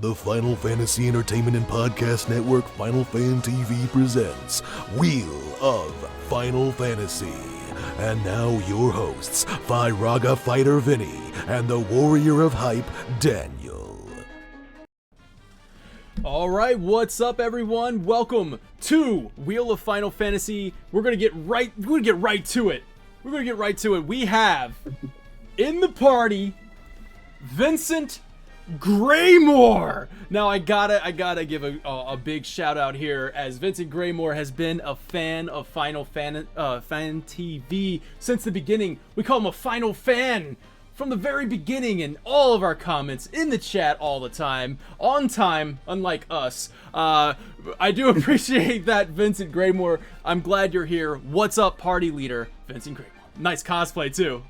The Final Fantasy Entertainment and Podcast Network Final Fan TV presents Wheel of Final Fantasy. And now your hosts, Fyraga Fighter Vinny and the Warrior of Hype, Daniel. Alright, what's up everyone? Welcome to Wheel of Final Fantasy. We're gonna get right to it. We have in the party Vincent Graymore. Now I gotta give a big shout out here, as Vincent Graymore has been a fan of Final Fan TV since the beginning. We call him a Final Fan from the very beginning in all of our comments in the chat all the time, on time, unlike us. I do appreciate that, Vincent Graymore. I'm glad you're here. What's up, party leader Vincent Graymore? Nice cosplay too.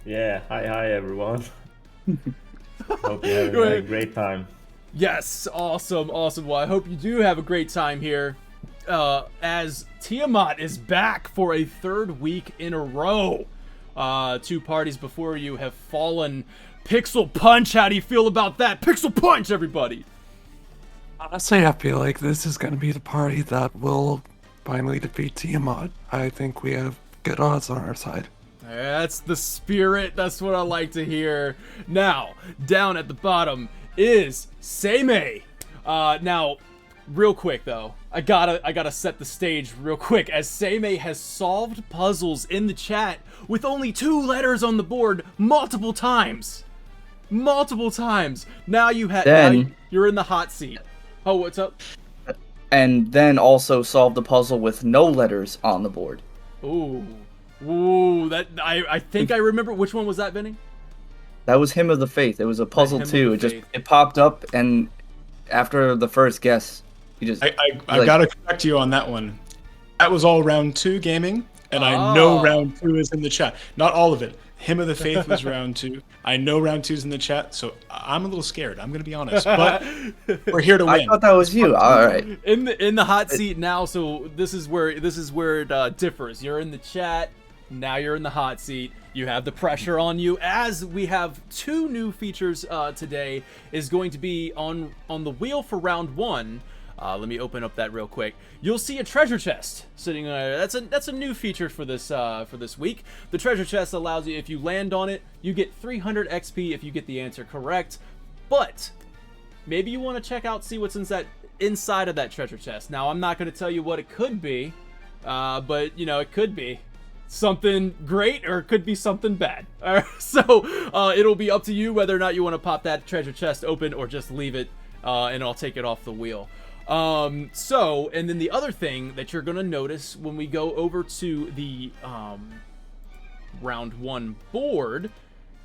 Yeah, hi everyone. Hope you're having a great time. Yes, awesome. Well, I hope you do have a great time here, as Tiamat is back for a third week in a row. Two parties before you have fallen. Pixel Punch, how do you feel about that? Pixel Punch, everybody! Honestly, I feel like this is going to be the party that will finally defeat Tiamat. I think we have good odds on our side. That's the spirit. That's what I like to hear. Now, down at the bottom is Seimei. Now, real quick though, I gotta set the stage real quick, as Seimei has solved puzzles in the chat with only 2 letters on the board multiple times. Now you're in the hot seat. Oh, what's up? And then also solve the puzzle with no letters on the board. Ooh, that I think I remember. Which one was that, Vinny? That was Hymn of the Faith. It was a puzzle too. It popped up, and after the first guess, you just. I gotta correct you on that one. That was all round 2 gaming, and I know round 2 is in the chat. Not all of it. Hymn of the Faith was round 2. I know round 2 is in the chat, so I'm a little scared. I'm gonna be honest, but we're here to win. I thought that was you. All right. In the hot seat now. So this is where it differs. You're in the chat. Now you're in the hot seat. You have the pressure on you, as we have 2 new features today. Is going to be on the wheel for round 1. Let me open up that real quick. You'll see a treasure chest sitting there. That's a new feature for this week. The treasure chest allows you, if you land on it, you get 300 XP if you get the answer correct. But maybe you want to check out, see what's inside of that treasure chest. Now, I'm not going to tell you what it could be, but you know, it could be something great or it could be something bad. All right, so it'll be up to you whether or not you want to pop that treasure chest open or just leave it, and I'll take it off the wheel. And then the other thing that you're gonna notice when we go over to the round 1 board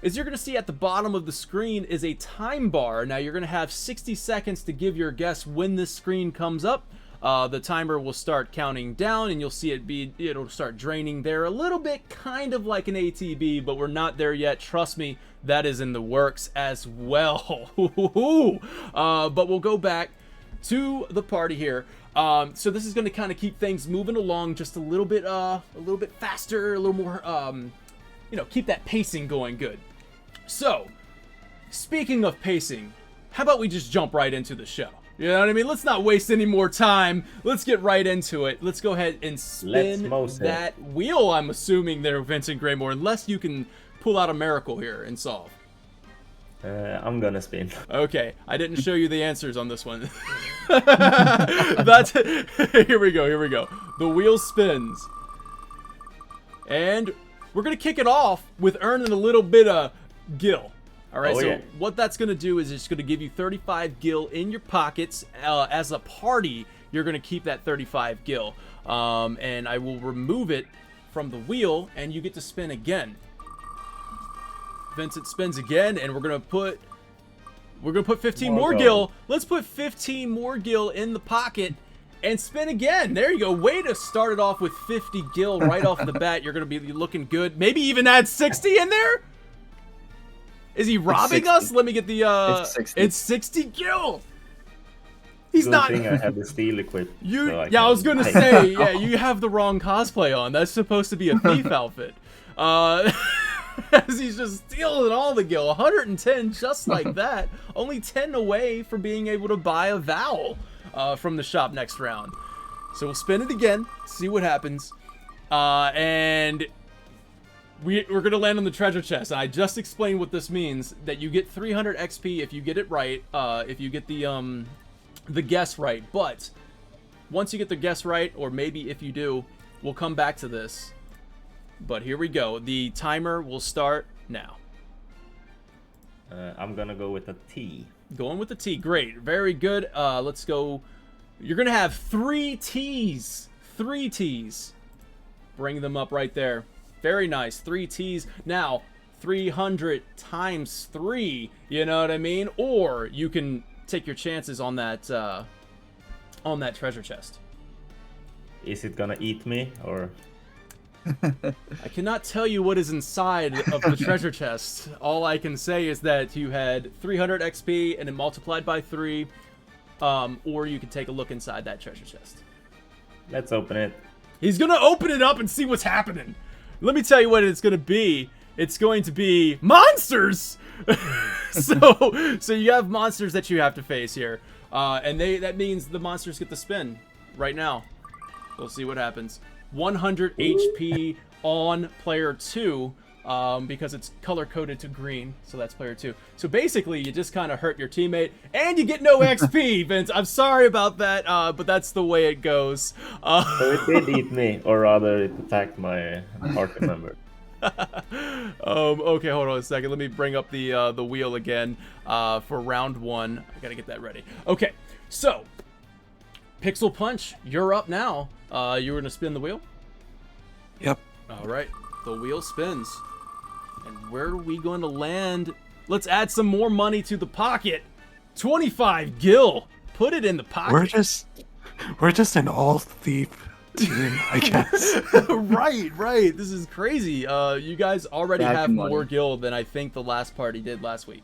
is you're gonna see at the bottom of the screen is a time bar. Now you're gonna have 60 seconds to give your guess when this screen comes up. The timer will start counting down, and you'll see it'll start draining there a little bit, kind of like an ATB, but we're not there yet. Trust me, that is in the works as well. But we'll go back to the party here. So this is going to kind of keep things moving along just a little bit faster, a little more, keep that pacing going good. So, speaking of pacing, how about we just jump right into the show? You know what I mean? Let's not waste any more time. Let's get right into it. Let's go ahead and spin that wheel, I'm assuming there, Vincent Graymore, unless you can pull out a miracle here and solve. I'm gonna spin. Okay, I didn't show you the answers on this one. That's here we go. The wheel spins. And we're gonna kick it off with earning a little bit of gil. Alright, what that's gonna do is it's gonna give you 35 gil in your pockets. As a party, you're gonna keep that 35 gil. And I will remove it from the wheel, and you get to spin again. Vincent spins again, and we're gonna put 15 more gil. Let's put 15 more gil in the pocket and spin again. There you go. Way to start it off with 50 gil right off the bat. You're gonna be looking good. Maybe even add 60 in there. Is he robbing us? Let me get the it's 60 gil. He's Good not. thing I have the steel equipped. I was gonna say, yeah, you have the wrong cosplay on. That's supposed to be a thief outfit. As he's just stealing all the gil. 110 just like that. Only 10 away from being able to buy a vowel from the shop next round. So we'll spin it again, see what happens. And we're going to land on the treasure chest. And I just explained what this means, that you get 300 XP if you get it right, if you get the guess right. But once you get the guess right, or maybe if you do, we'll come back to this. But here we go. The timer will start now. I'm gonna go with a T. Going with the T. Great. Very good. Let's go. You're going to have 3 T's. 3 T's. Bring them up right there. Very nice. 3 T's. Now, 300 times 3. You know what I mean? Or you can take your chances on that treasure chest. Is it gonna eat me or? I cannot tell you what is inside of the treasure chest. All I can say is that you had 300 XP and it multiplied by 3. Or you can take a look inside that treasure chest. Let's open it. He's gonna open it up and see what's happening. Let me tell you what it's gonna be. It's going to be monsters. So you have monsters that you have to face here, and that means the monsters get to spin right now. We'll see what happens. 100 HP on player 2, because it's color-coded to green, so that's player 2. So basically, you just kind of hurt your teammate, and you get no XP, Vince. I'm sorry about that, but that's the way it goes. So it did eat me, or rather, it attacked my party member. Okay, hold on a second. Let me bring up the wheel again for round 1. I gotta get that ready. Okay, so Pixel Punch, you're up now. You were gonna spin the wheel? Yep. All right, the wheel spins. And where are we going to land? Let's add some more money to the pocket. 25 gil. Put it in the pocket. We're just an all thief team, I guess. Right. This is crazy. You guys already have more gil than I think the last party did last week.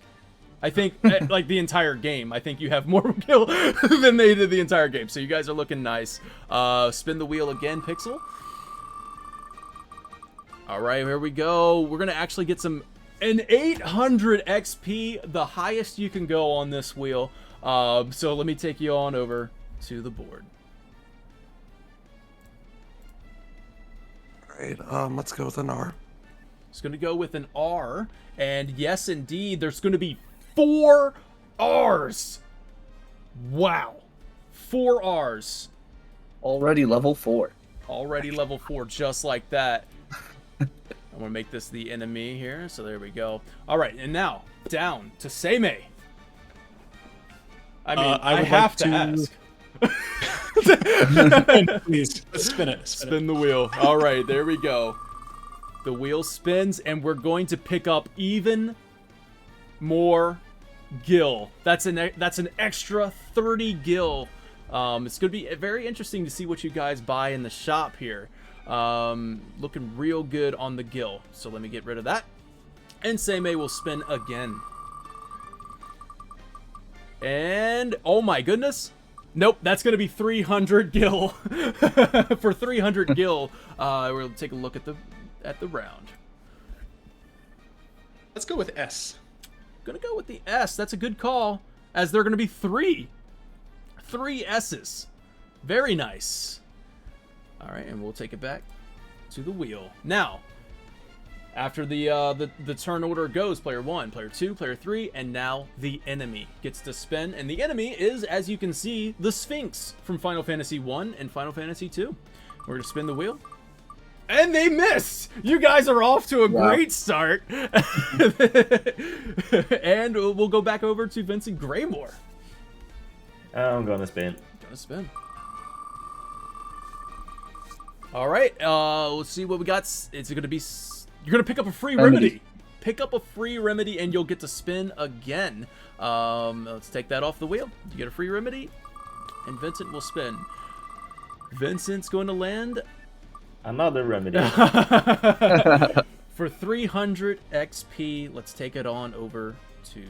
I think, like, the entire game. I think you have more gil than they did the entire game. So you guys are looking nice. Spin the wheel again, Pixel. All right, here we go. We're going to actually get an 800 XP, the highest you can go on this wheel. So let me take you on over to the board. All right, let's go with an R. It's going to go with an R. And yes, indeed, there's going to be 4 R's. Wow. 4 R's. Already level 4. Already level 4, just like that. I'm going to make this the enemy here. So there we go. All right, and now down to Seimei. I mean, I have to ask. Please, let's spin it. Spin the wheel. All right, there we go. The wheel spins, and we're going to pick up even more gil. That's an extra 30 gil. It's going to be very interesting to see what you guys buy in the shop here. Looking real good on the gil. So let me get rid of that. And Seimei will spin again. And, oh my goodness. Nope, that's going to be 300 gil. For 300 gil, we'll take a look at the round. Let's go with S. Gonna go with the S. That's a good call, as there are gonna be 3 S's. Very nice. All right, and we'll take it back to the wheel. Now, after the turn order goes, player 1, player 2, player 3, and now the enemy gets to spin. And the enemy is, as you can see, the Sphinx from Final Fantasy 1 and Final Fantasy 2. We're gonna spin the wheel. And they miss! You guys are off to a great start. And we'll go back over to Vincent Graymore. I'm gonna spin. All right, let's see what we got. It's gonna be... You're gonna pick up a free remedy. Pick up a free remedy and you'll get to spin again. Let's take that off the wheel. You get a free remedy, and Vincent will spin. Vincent's going to land... Another remedy. For 300 XP, let's take it on over to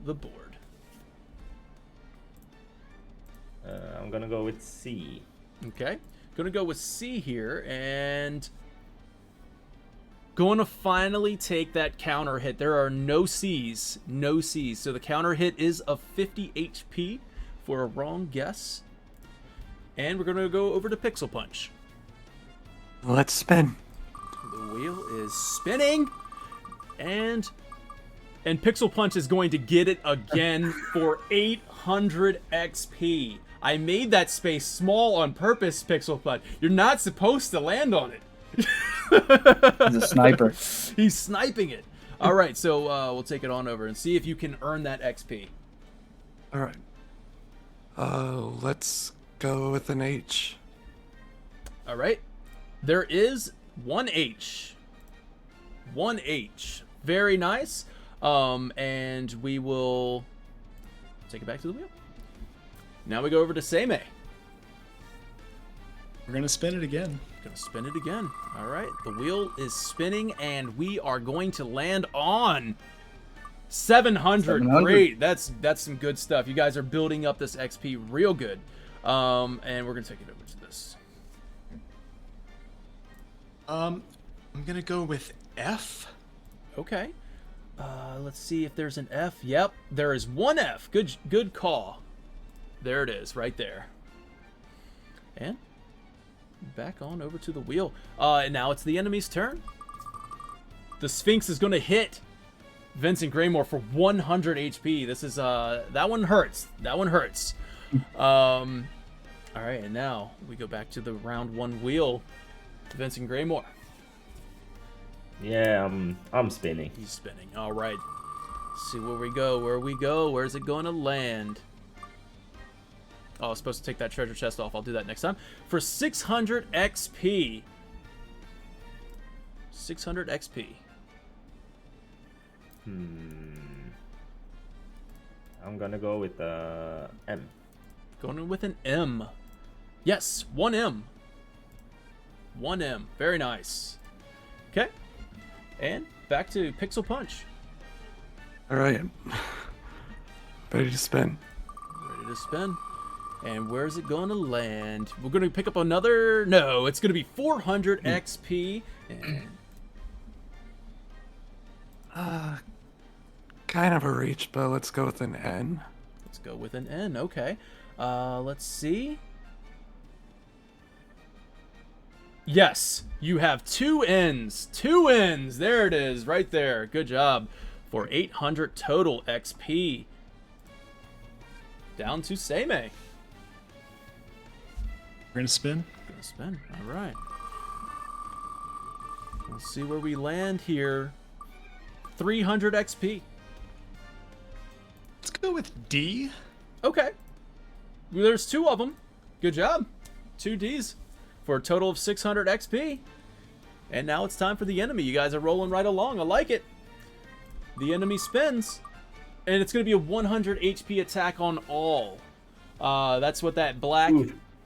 the board. I'm gonna go with C. Okay, gonna go with C here, and going to finally take that counter hit. There are no C's. No C's. So the counter hit is of 50 HP for a wrong guess. And we're going to go over to Pixel Punch. Let's spin. The wheel is spinning. And Pixel Punch is going to get it again for 800 XP. I made that space small on purpose, Pixel Punch. You're not supposed to land on it. He's a sniper. He's sniping it. All right, so we'll take it on over and see if you can earn that XP. All right. Let's go with an H. All right. There is one H. One H. Very nice. And we will take it back to the wheel. Now we go over to Seimei. We're gonna spin it again. Gonna spin it again. All right, the wheel is spinning, and we are going to land on 700. Great, that's some good stuff. You guys are building up this XP real good. And we're gonna take it over to this. I'm gonna go with F. Okay. Let's see if there's an F. Yep, there is one F. Good call. There it is, right there. And back on over to the wheel. And now it's the enemy's turn. The Sphinx is going to hit Vincent Graymore for 100 HP. This is that one hurts. That one hurts. All right, and now we go back to the round one wheel. Vincent Graymore. Yeah, I'm spinning. He's spinning. All right. Let's see where we go. Where we go. Where's it going to land? Oh, I was supposed to take that treasure chest off. I'll do that next time. For 600 XP. 600 XP. I'm gonna go with M. Going with an M. Yes, 1M. 1M. Very nice. Okay. And back to Pixel Punch. All right. Ready to spin. Ready to spin. And where's it going to land? We're going to pick up another... No, it's going to be 400 XP. And... kind of a reach, but let's go with an N. Let's go with an N. Okay. Let's see. Yes, you have two N's. Two N's. There it is, right there. Good job. For 800 total XP. Down to Seimei. We're gonna spin. Gonna spin. All right. Let's see where we land here. 300 XP. Let's go with D. Okay. Well, there's two of them. Good job. Two Ds for a total of 600 XP. And now it's time for the enemy. You guys are rolling right along. I like it. The enemy spins. And it's going to be a 100 HP attack on all. That's what that black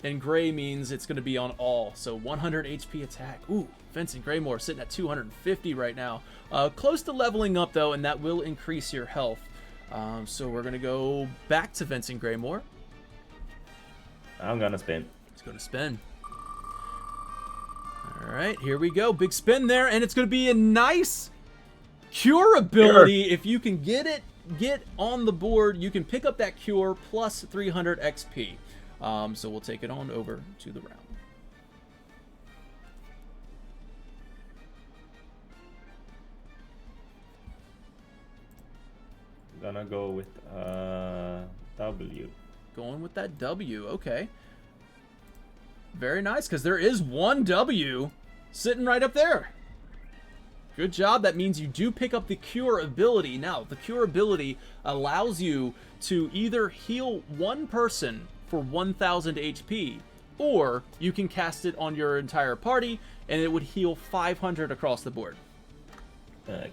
and gray means. It's going to be on all. So 100 HP attack. Ooh, Vincent Graymore sitting at 250 right now. Close to leveling up, though, and that will increase your health. So we're going to go back to Vincent Graymore. I'm gonna spin. He's going to spin. All right, here we go. Big spin there, and it's going to be a nice cure ability. If you can get on the board, you can pick up that cure plus 300 XP. So we'll take it on over to the round. Gonna go with W. Going with that W, okay. Very nice, because there is one W sitting right up there. Good job. That means you do pick up the cure ability. Now, the cure ability allows you to either heal one person for 1000 HP, or you can cast it on your entire party, and it would heal 500 across the board.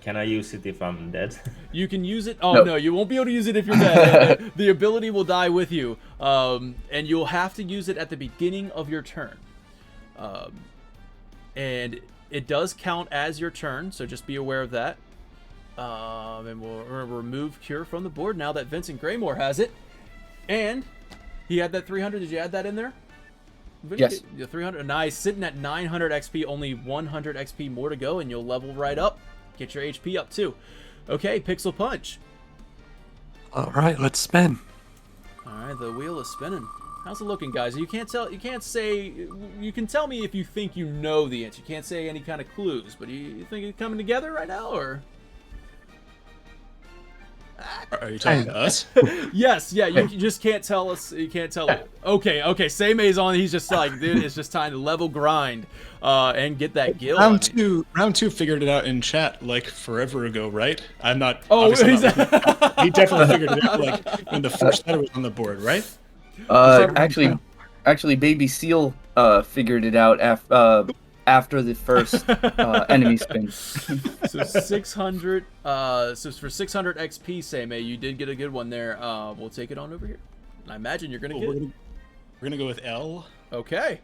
Can I use it if I'm dead? You can use it. Oh, no, you won't be able to use it if you're dead. The ability will die with you. And you'll have to use it at the beginning of your turn. And it does count as your turn, so just be aware of that. And we'll remove Cure from the board now that Vincent Graymore has it. And he had that 300. Did you add that in there? Yes. 300. Nice. Sitting at 900 XP, only 100 XP more to go, and you'll level right up. Get your HP up too. Okay, Pixel Punch. All right, let's spin. All right, the wheel is spinning. How's it looking, guys? You can't tell. You can't say. You can tell me if you think you know the answer. You can't say any kind of clues, but you think it's coming together right now, or? Are you talking to us? Yes, yeah. You just can't tell us. You can't tell it. Okay. Seimei's on. He's just like, dude, it's just time to level grind, and get that guild. Round two figured it out in chat like forever ago, right? I'm not. Oh, obviously not he definitely figured it out like when the first letter was on the board, right? Actually, Baby Seal figured it out after the first enemy spin. So 600. So for 600 XP, Seimei, you did get a good one there. We'll take it on over here. I imagine you're gonna get it. We're gonna go with L. Okay,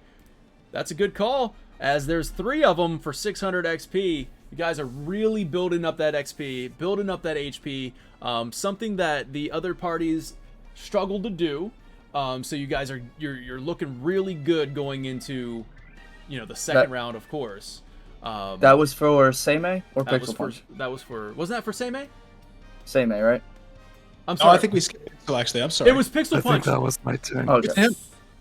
that's a good call. As there's 3 of them for 600 XP. You guys are really building up that XP, building up that HP. Something that the other parties struggled to do. So you guys you're looking really good going into, the second round, of course. That was for Seimei or Pixel Punch? Wasn't that for Seimei? Seimei, right? I'm sorry. Oh, I think we skipped Pixel, actually. I'm sorry. It was Pixel I Punch. think that was my turn. Okay.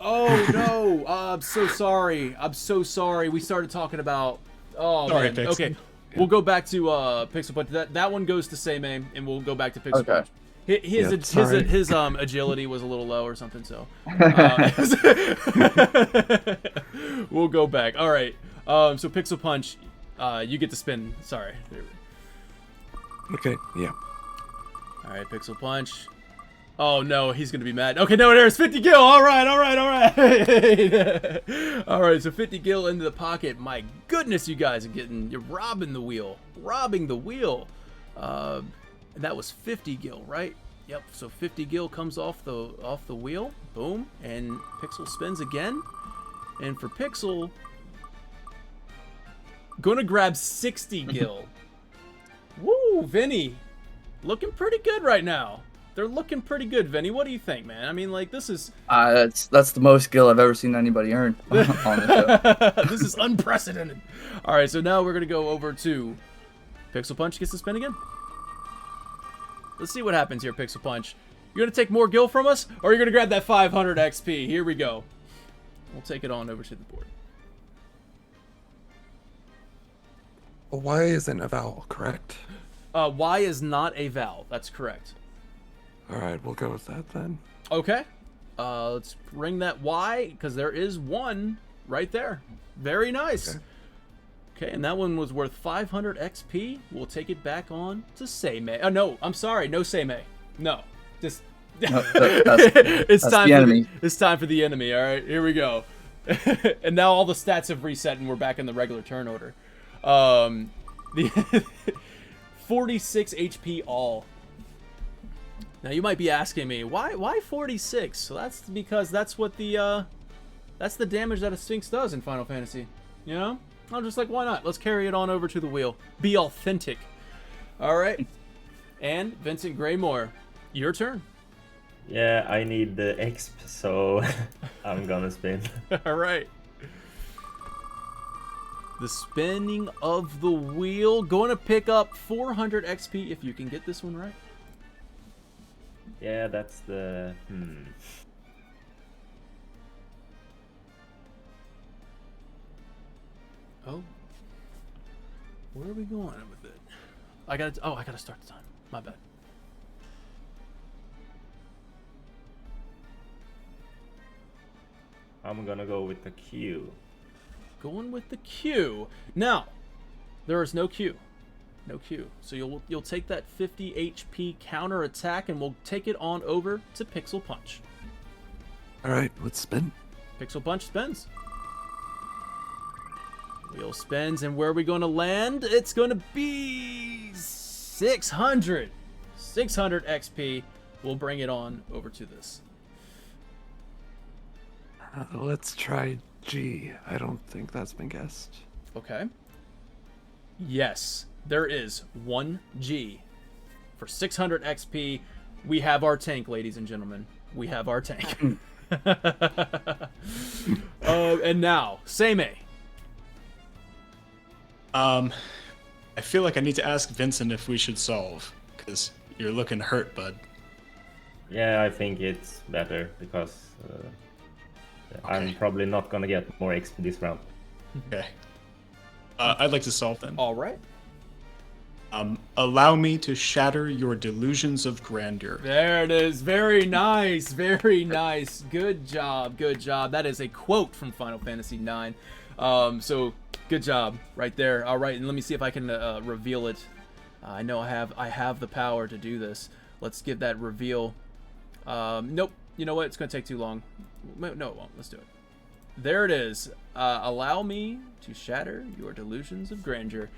Oh no! I'm so sorry. I'm so sorry. We started talking about. Oh Sorry, man. Pixel. Okay, we'll go back to Pixel Punch. That one goes to Seimei, and we'll go back to Pixel Punch. His agility was a little low or something, so we'll go back. All right. So Pixel Punch, you get to spin. Sorry. Okay, yeah. All right, Pixel Punch. Oh no, he's gonna be mad. Okay, no, there's 50 gil. All right. All right, so 50 gil into the pocket. My goodness, you guys you're robbing the wheel. And that was 50 gil, right? Yep. So 50 gil comes off the wheel. Boom, and Pixel spins again. And for Pixel, gonna grab 60 gil. Woo, Vinny, looking pretty good right now. They're looking pretty good, Vinny. What do you think, man? I mean, like, this is... That's the most gil I've ever seen anybody earn on the show. This is unprecedented. All right, so now we're going to go over to... Pixel Punch gets to spin again. Let's see what happens here, Pixel Punch. You're going to take more gil from us, or you're going to grab that 500 XP? Here we go. We'll take it on over to the board. Y isn't a vowel, correct? Y is not a vowel. That's correct. All right, we'll go with that then. Okay. Let's ring that Y, because there is one right there. Very nice. Okay, and that one was worth 500 XP. We'll take it back on to Seimei. Oh, no, I'm sorry. No Seimei. No. Just... No, it's time the enemy. It's time for the enemy. All right, here we go. And now all the stats have reset, and we're back in the regular turn order. The 46 HP all. Now you might be asking me, why 46? So that's because that's what that's the damage that a Sphinx does in Final Fantasy. You know? I'm just like, why not? Let's carry it on over to the wheel. Be authentic. All right. And Vincent Graymore, your turn. Yeah, I need the exp, so I'm gonna spin. All right. The spinning of the wheel, going to pick up 400 XP if you can get this one right. Yeah, that's the... Oh. Where are we going with it? I gotta start the time. My bad. I'm gonna go with the Q. Going with the Q. Now, there is no Q. No Q. So you'll take that 50 HP counter attack, and we'll take it on over to Pixel Punch. All right, let's spin. Pixel Punch spins. Wheel spins, and where are we going to land? It's going to be 600. 600 XP. We'll bring it on over to this. Let's try G. I don't think that's been guessed. Okay. Yes, there is 1 G for 600 XP. We have our tank, ladies and gentlemen. We have our tank. And now, Seimei. I feel like I need to ask Vincent if we should solve, because you're looking hurt, bud. Yeah, I think it's better because I'm probably not gonna get more XP this round. Okay. I'd like to solve then. All right. Allow me to shatter your delusions of grandeur. There it is. Very nice. Very nice. Good job. Good job. That is a quote from Final Fantasy IX. So good job right there. All right, and let me see if I can reveal it. I know I have the power to do this. Let's give that reveal. Nope. You know what? It's gonna take too long. No, it won't. Let's do it. There it is. Allow me to shatter your delusions of grandeur.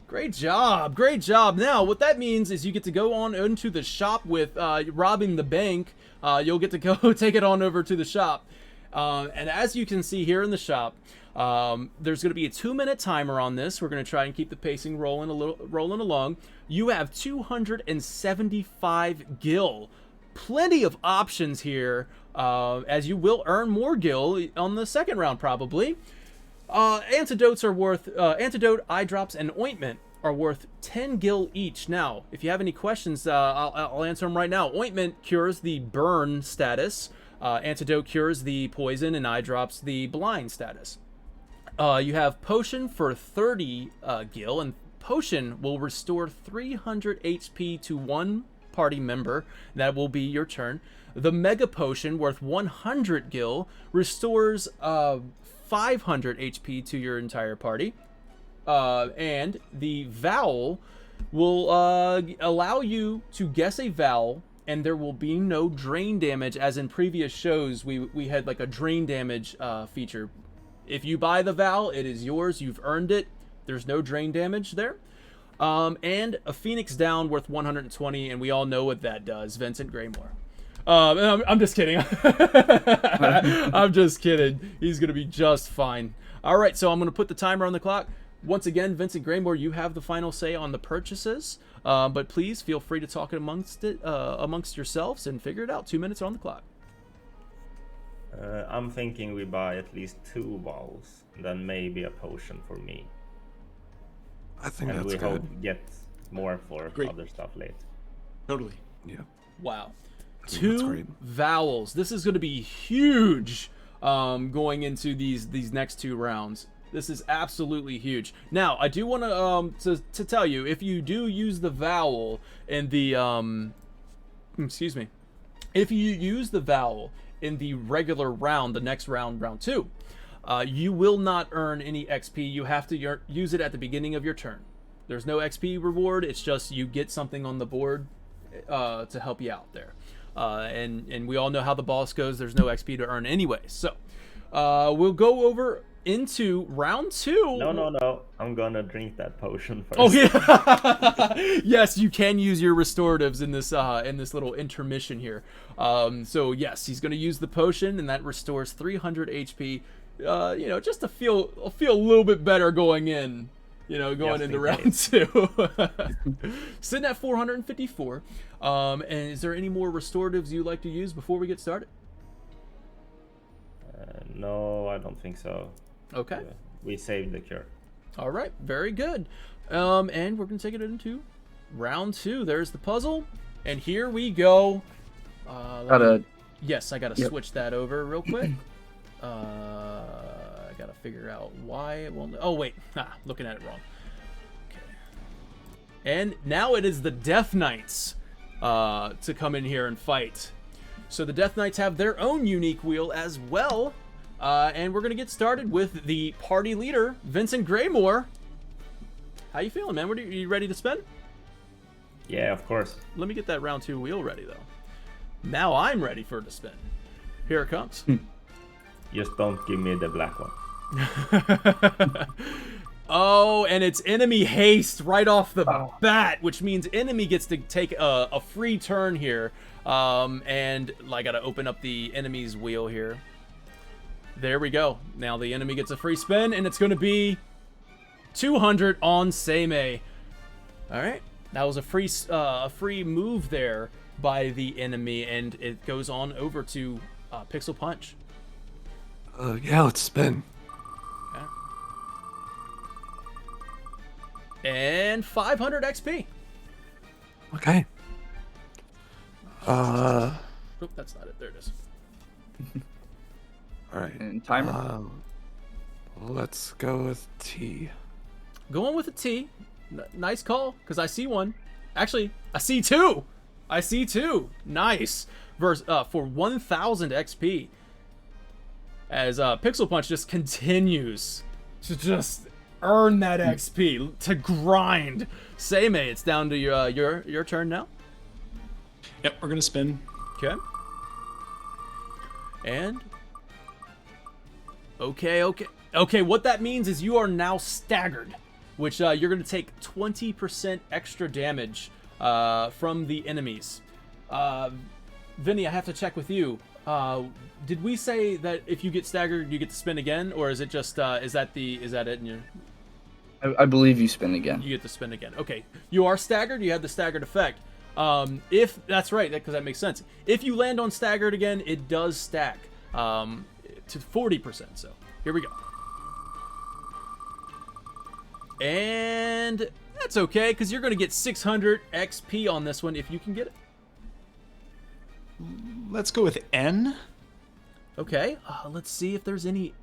Great job. Great job. Now, what that means is you get to go on into the shop with robbing the bank. You'll get to go take it on over to the shop. And as you can see here in the shop, there's going to be a 2-minute timer on this. We're going to try and keep the pacing rolling along. You have 275 gil. Plenty of options here, as you will earn more gil on the second round probably. Antidotes are worth antidote, eye drops, and ointment are worth 10 gil each. Now, if you have any questions, I'll answer them right now. Ointment cures the burn status. Antidote cures the poison, and eye drops the blind status. You have potion for 30 gil, and potion will restore 300 HP to one party member. That will be your turn. The mega potion worth 100 gil restores 500 HP to your entire party. And the vowel will allow you to guess a vowel, and there will be no drain damage. As in previous shows, we had like a drain damage feature. If you buy the vowel, it is yours. You've earned it. There's no drain damage there. And a Phoenix Down worth 120, and we all know what that does. Vincent Graymore. I'm just kidding. I'm just kidding. He's going to be just fine. All right, so I'm going to put the timer on the clock. Once again, Vincent Graymore, you have the final say on the purchases. But please feel free to talk amongst yourselves and figure it out. 2 minutes on the clock. I'm thinking we buy at least 2 balls, then maybe a potion for me. I think And that's we good. hope get more for Great. other stuff later. Totally. Yeah. Wow. That's 2 great. vowels. This is going to be huge going into these next 2 rounds. This is absolutely huge. Now, I do want to tell you, if you do use the vowel in the excuse me, if you use the vowel in the regular round, the next round, round 2, you will not earn any XP. You have to use it at the beginning of your turn. There's no XP reward. It's just you get something on the board to help you out there. And we all know how the boss goes. There's no XP to earn anyway. So we'll go over into round 2. No. I'm gonna drink that potion first. Oh yeah. Yes, you can use your restoratives in this little intermission here. So yes, he's gonna use the potion, and that restores 300 HP. Just to feel a little bit better going in. Going Just into in round case. 2. Sitting at 454. And is there any more restoratives you'd like to use before we get started? No, I don't think so. Okay. We saved the cure. All right. Very good. And we're going to take it into round 2. There's the puzzle. And here we go. Yes, I got to switch that over real quick. I got to figure out why it won't. Oh, wait. Looking at it wrong. Okay. And now it is the Death Knights to come in here and fight. So the Death Knights have their own unique wheel as well. And we're going to get started with the party leader, Vincent Graymore. How you feeling, man? Are you ready to spin? Yeah, of course. Let me get that round 2 wheel ready, though. Now I'm ready for it to spin. Here it comes. Just don't give me the black one. Oh, and it's enemy haste right off the bat, which means enemy gets to take a free turn here. And I gotta open up the enemy's wheel here. There we go. Now the enemy gets a free spin, and it's gonna be 200 on Seimei. All right, that was a free move there. by the enemy, and it goes on over to Pixel Punch. Yeah, let's spin. Okay. And 500 XP. Okay. Oh, that's not it. There it is. All right. And timer. Let's go with T. Going with a T. Nice call, because I see one. Actually, I see two. I see two. Nice. For 1,000 XP. As Pixel Punch just continues to just earn that XP, to grind. Seimei, it's down to your turn now. Yep, we're gonna spin. Okay. And okay. What that means is you are now staggered, which you're going to take 20% extra damage from the enemies. Vinny, I have to check with you. Did we say that if you get staggered, you get to spin again, or is it just is that it in your? I believe you spin again. You get to spin again. Okay, you are staggered. You have the staggered effect. If that's right, because that makes sense. If you land on staggered again, it does stack to 40%. So here we go. And that's okay, because you're going to get 600 XP on this one if you can get it. Let's go with N. Okay, let's see if there's any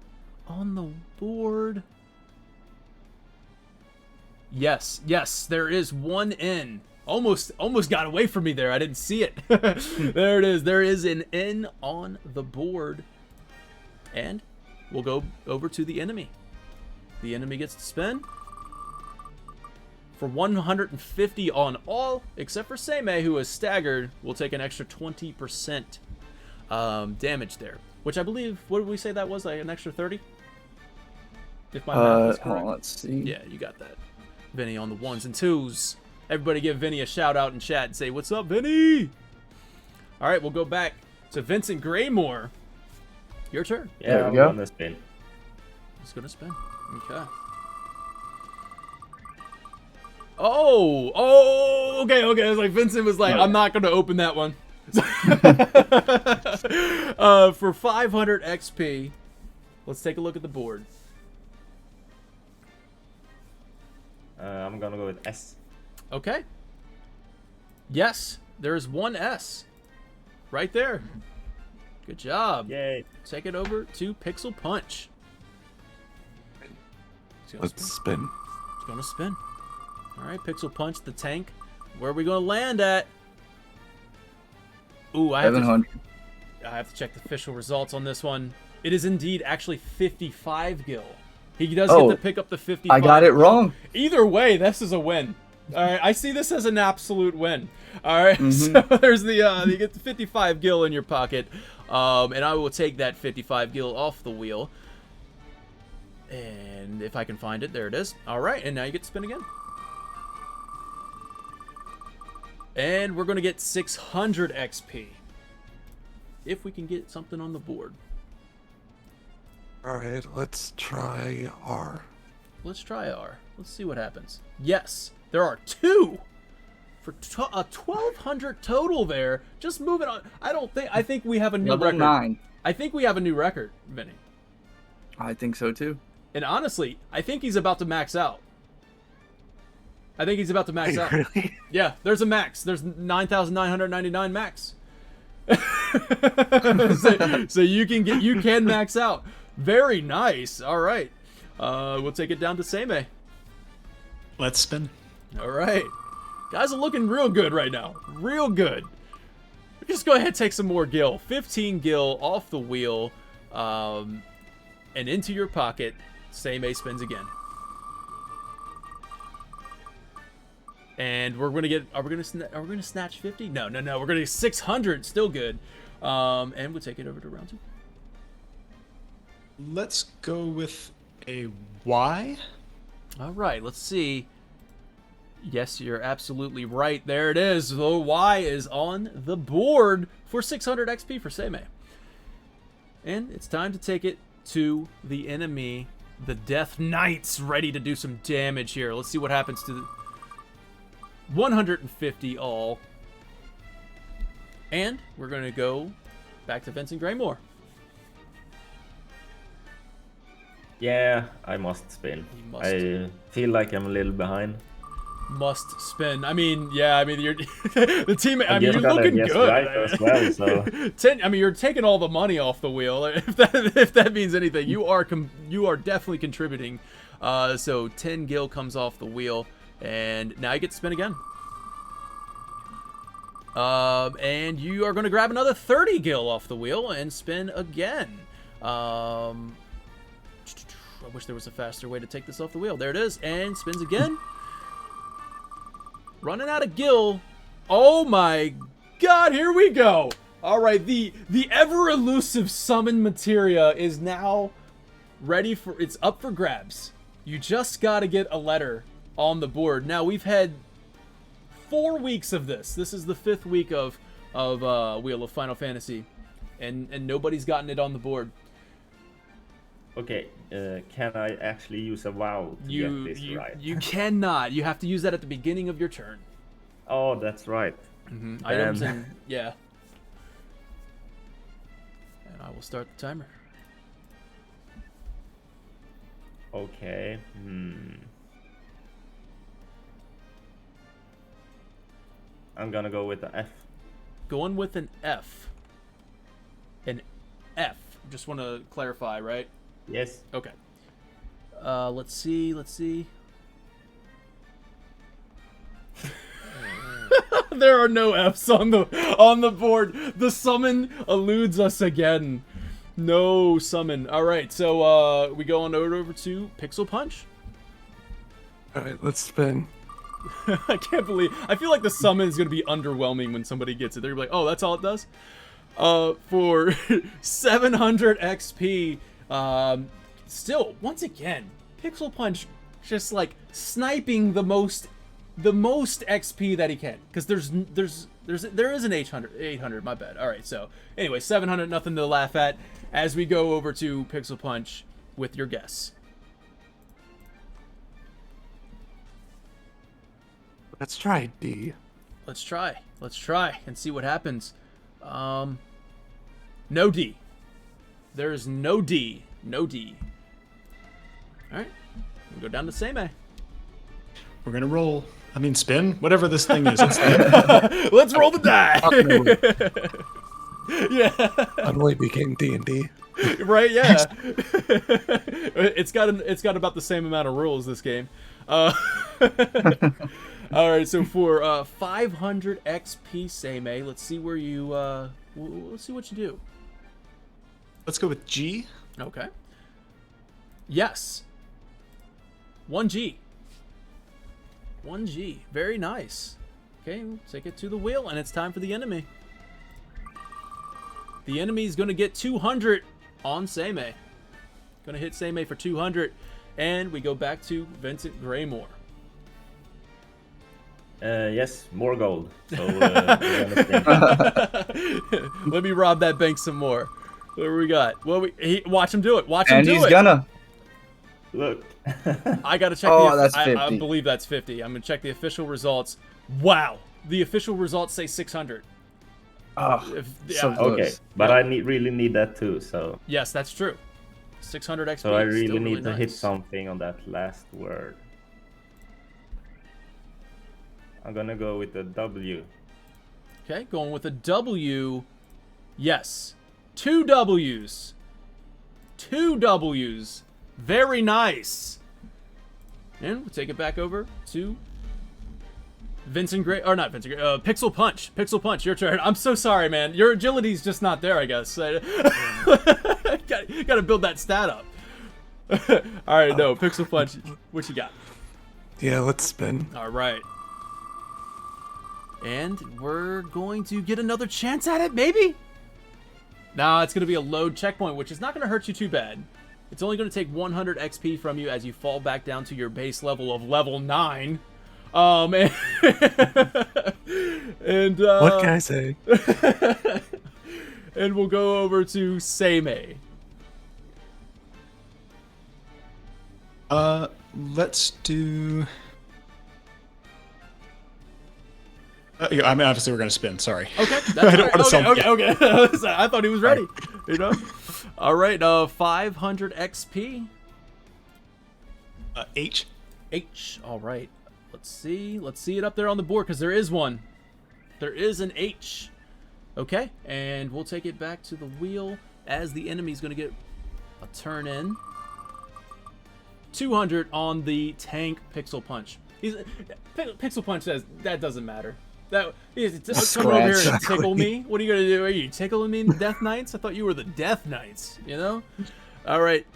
on the board. Yes, there is one N. Almost got away from me there. I didn't see it. There it is. There is an N on the board. And we'll go over to the enemy. The enemy gets to spin. For 150 on all, except for Seimei, who is staggered, will take an extra 20% damage there. Which I believe, what did we say that was? Like an extra 30? If my math is correct. Let's see. Yeah, you got that. Vinny on the ones and twos. Everybody give Vinny a shout out in chat and say, "What's up, Vinny?" All right, we'll go back to Vincent Graymore. Your turn. Yeah, There I'm we go. gonna spin. He's gonna spin. Okay. Oh, okay. It's like Vincent was like, I'm not gonna open that one. For 500 XP, let's take a look at the board. I'm gonna go with S. Okay. Yes, there's one S. Right there. Good job. Yay. Take it over to Pixel Punch. Let's spin. It's gonna spin. All right, Pixel Punch, the tank. Where are we gonna land at? Ooh, I have 700. to check the official results on this one. It is indeed actually 55 gil. He does get to pick up the 55. I got it wrong. Either way, this is a win. All right, I see this as an absolute win. All right, so there's the you get the 55 gil in your pocket, and I will take that 55 gil off the wheel. And if I can find it, there it is. All right, and now you get to spin again. And we're going to get 600 XP. If we can get something on the board. All right, let's try R. Let's try R. Let's see what happens. Yes, there are two. For a 1,200 total there. Just moving on. I think we have a new Level record. 9. I think we have a new record, Vinny. I think so too. And honestly, I think he's about to max out. I think he's about to max out. Really? Yeah, there's a max. There's 9,999 max. so you can max out. Very nice. All right. We'll take it down to Seimei. Let's spin. All right. Guys are looking real good right now. Real good. Just go ahead and take some more gil. 15 gil off the wheel. And into your pocket. Seimei spins again. And we're gonna get. Are we gonna snatch 50? No. We're gonna get 600. Still good. And we'll take it over to round 2. Let's go with a Y. All right. Let's see. Yes, you're absolutely right. There it is. The Y is on the board for 600 XP for Seimei. And it's time to take it to the enemy, the Death Knights, ready to do some damage here. Let's see what happens to the 150 all. And we're going to go back to Vincent Graymore. Yeah, I must spin. You must. I feel like I'm a little behind. Must spin. I mean, yeah. I mean, you're the team. I mean, just you're gotta looking guess good. right as well, so 10. I mean, you're taking all the money off the wheel. If that means anything, you are definitely contributing. So 10 gil comes off the wheel, and now you get to spin again. And you are going to grab another 30 gil off the wheel and spin again. I wish there was a faster way to take this off the wheel. There it is, and spins again. Running out of gil. Oh my god, here we go. All right, the ever elusive summon materia is now ready for, it's up for grabs. You just got to get a letter on the board. Now, we've had 4 weeks of this. This is the 5th week of Wheel of Final Fantasy, and nobody's gotten it on the board. okay. Can I actually use a wow to get this right? You cannot. You have to use that at the beginning of your turn. Oh, that's right. Items and yeah. And I will start the timer. Okay. I'm gonna go with the F. Going with an F. An F. Just want to clarify, right? Yes. Okay. Let's see. There are no F's on the board. The summon eludes us again. No summon. All right, so we go on over to Pixel Punch. All right, let's spin. I can't believe. I feel like the summon is gonna be underwhelming when somebody gets it. They're gonna be like, "Oh, that's all it does." For 700 XP. Still, once again, Pixel Punch just like sniping the most XP that he can, because there is an 800. My bad. All right, so anyway, 700, nothing to laugh at. As we go over to Pixel Punch with your guess. Let's try D. Let's try and see what happens. No D. There is no D. No D. All right, we'll go down to Seimei. We're gonna roll. I mean, spin. Whatever this thing is. It's Let's roll the die. Yeah. Suddenly became D&D. Right? Yeah. It's got about the same amount of rules, this game. All right. So for 500 XP, Seimei, let's see where you. Let's see what you do. Let's go with G. Okay. Yes. 1G. 1G. Very nice. Okay, we'll take it to the wheel, and it's time for the enemy. The enemy is going to get 200 on Seimei. Going to hit Seimei for 200, and we go back to Vincent Graymore. Yes, more gold. So we're gonna spin. Let me rob that bank some more. What do we got? Well, watch him do it. Watch him And do it. he's gonna. Look. I gotta check. That's 50. I believe that's 50. I'm gonna check the official results. Wow, the official results say 600. Oh, Yeah. so close. Okay, but I really need that too. So Yes, that's true. 600 XP. I is really still need to hit nice. something on that last word. I'm gonna go with the W. Okay, going with a W. Yes, 2 W's. 2 W's. Very nice. And we'll take it back over to Vincent Gray, or not Vincent Gray, Pixel Punch. Pixel Punch, your turn. I'm so sorry, man. Your agility's just not there, I guess. Gotta build that stat up. All right, no, Pixel Punch. What you got? Yeah, let's spin. All right. And we're going to get another chance at it, maybe? No, it's going to be a load checkpoint, which is not going to hurt you too bad. It's only going to take 100 XP from you as you fall back down to your base level of level 9. And What can I say? And we'll go over to Seimei. Let's do. Yeah, I mean, obviously we're gonna spin. Sorry. Okay, that's I don't all want to right. sound. Okay. I thought he was ready. You know. All right. 500 XP. H. H. All right. Let's see. Let's see it up there on the board because there is one. There is an H. Okay, and we'll take it back to the wheel as the enemy's going to get a turn in. 200 on the tank Pixel Punch. Pixel Punch says that doesn't matter. That is come over here and tickle me. What are you gonna do? Are you tickling me in the Death Knights? I thought you were the Death Knights. You know. All right.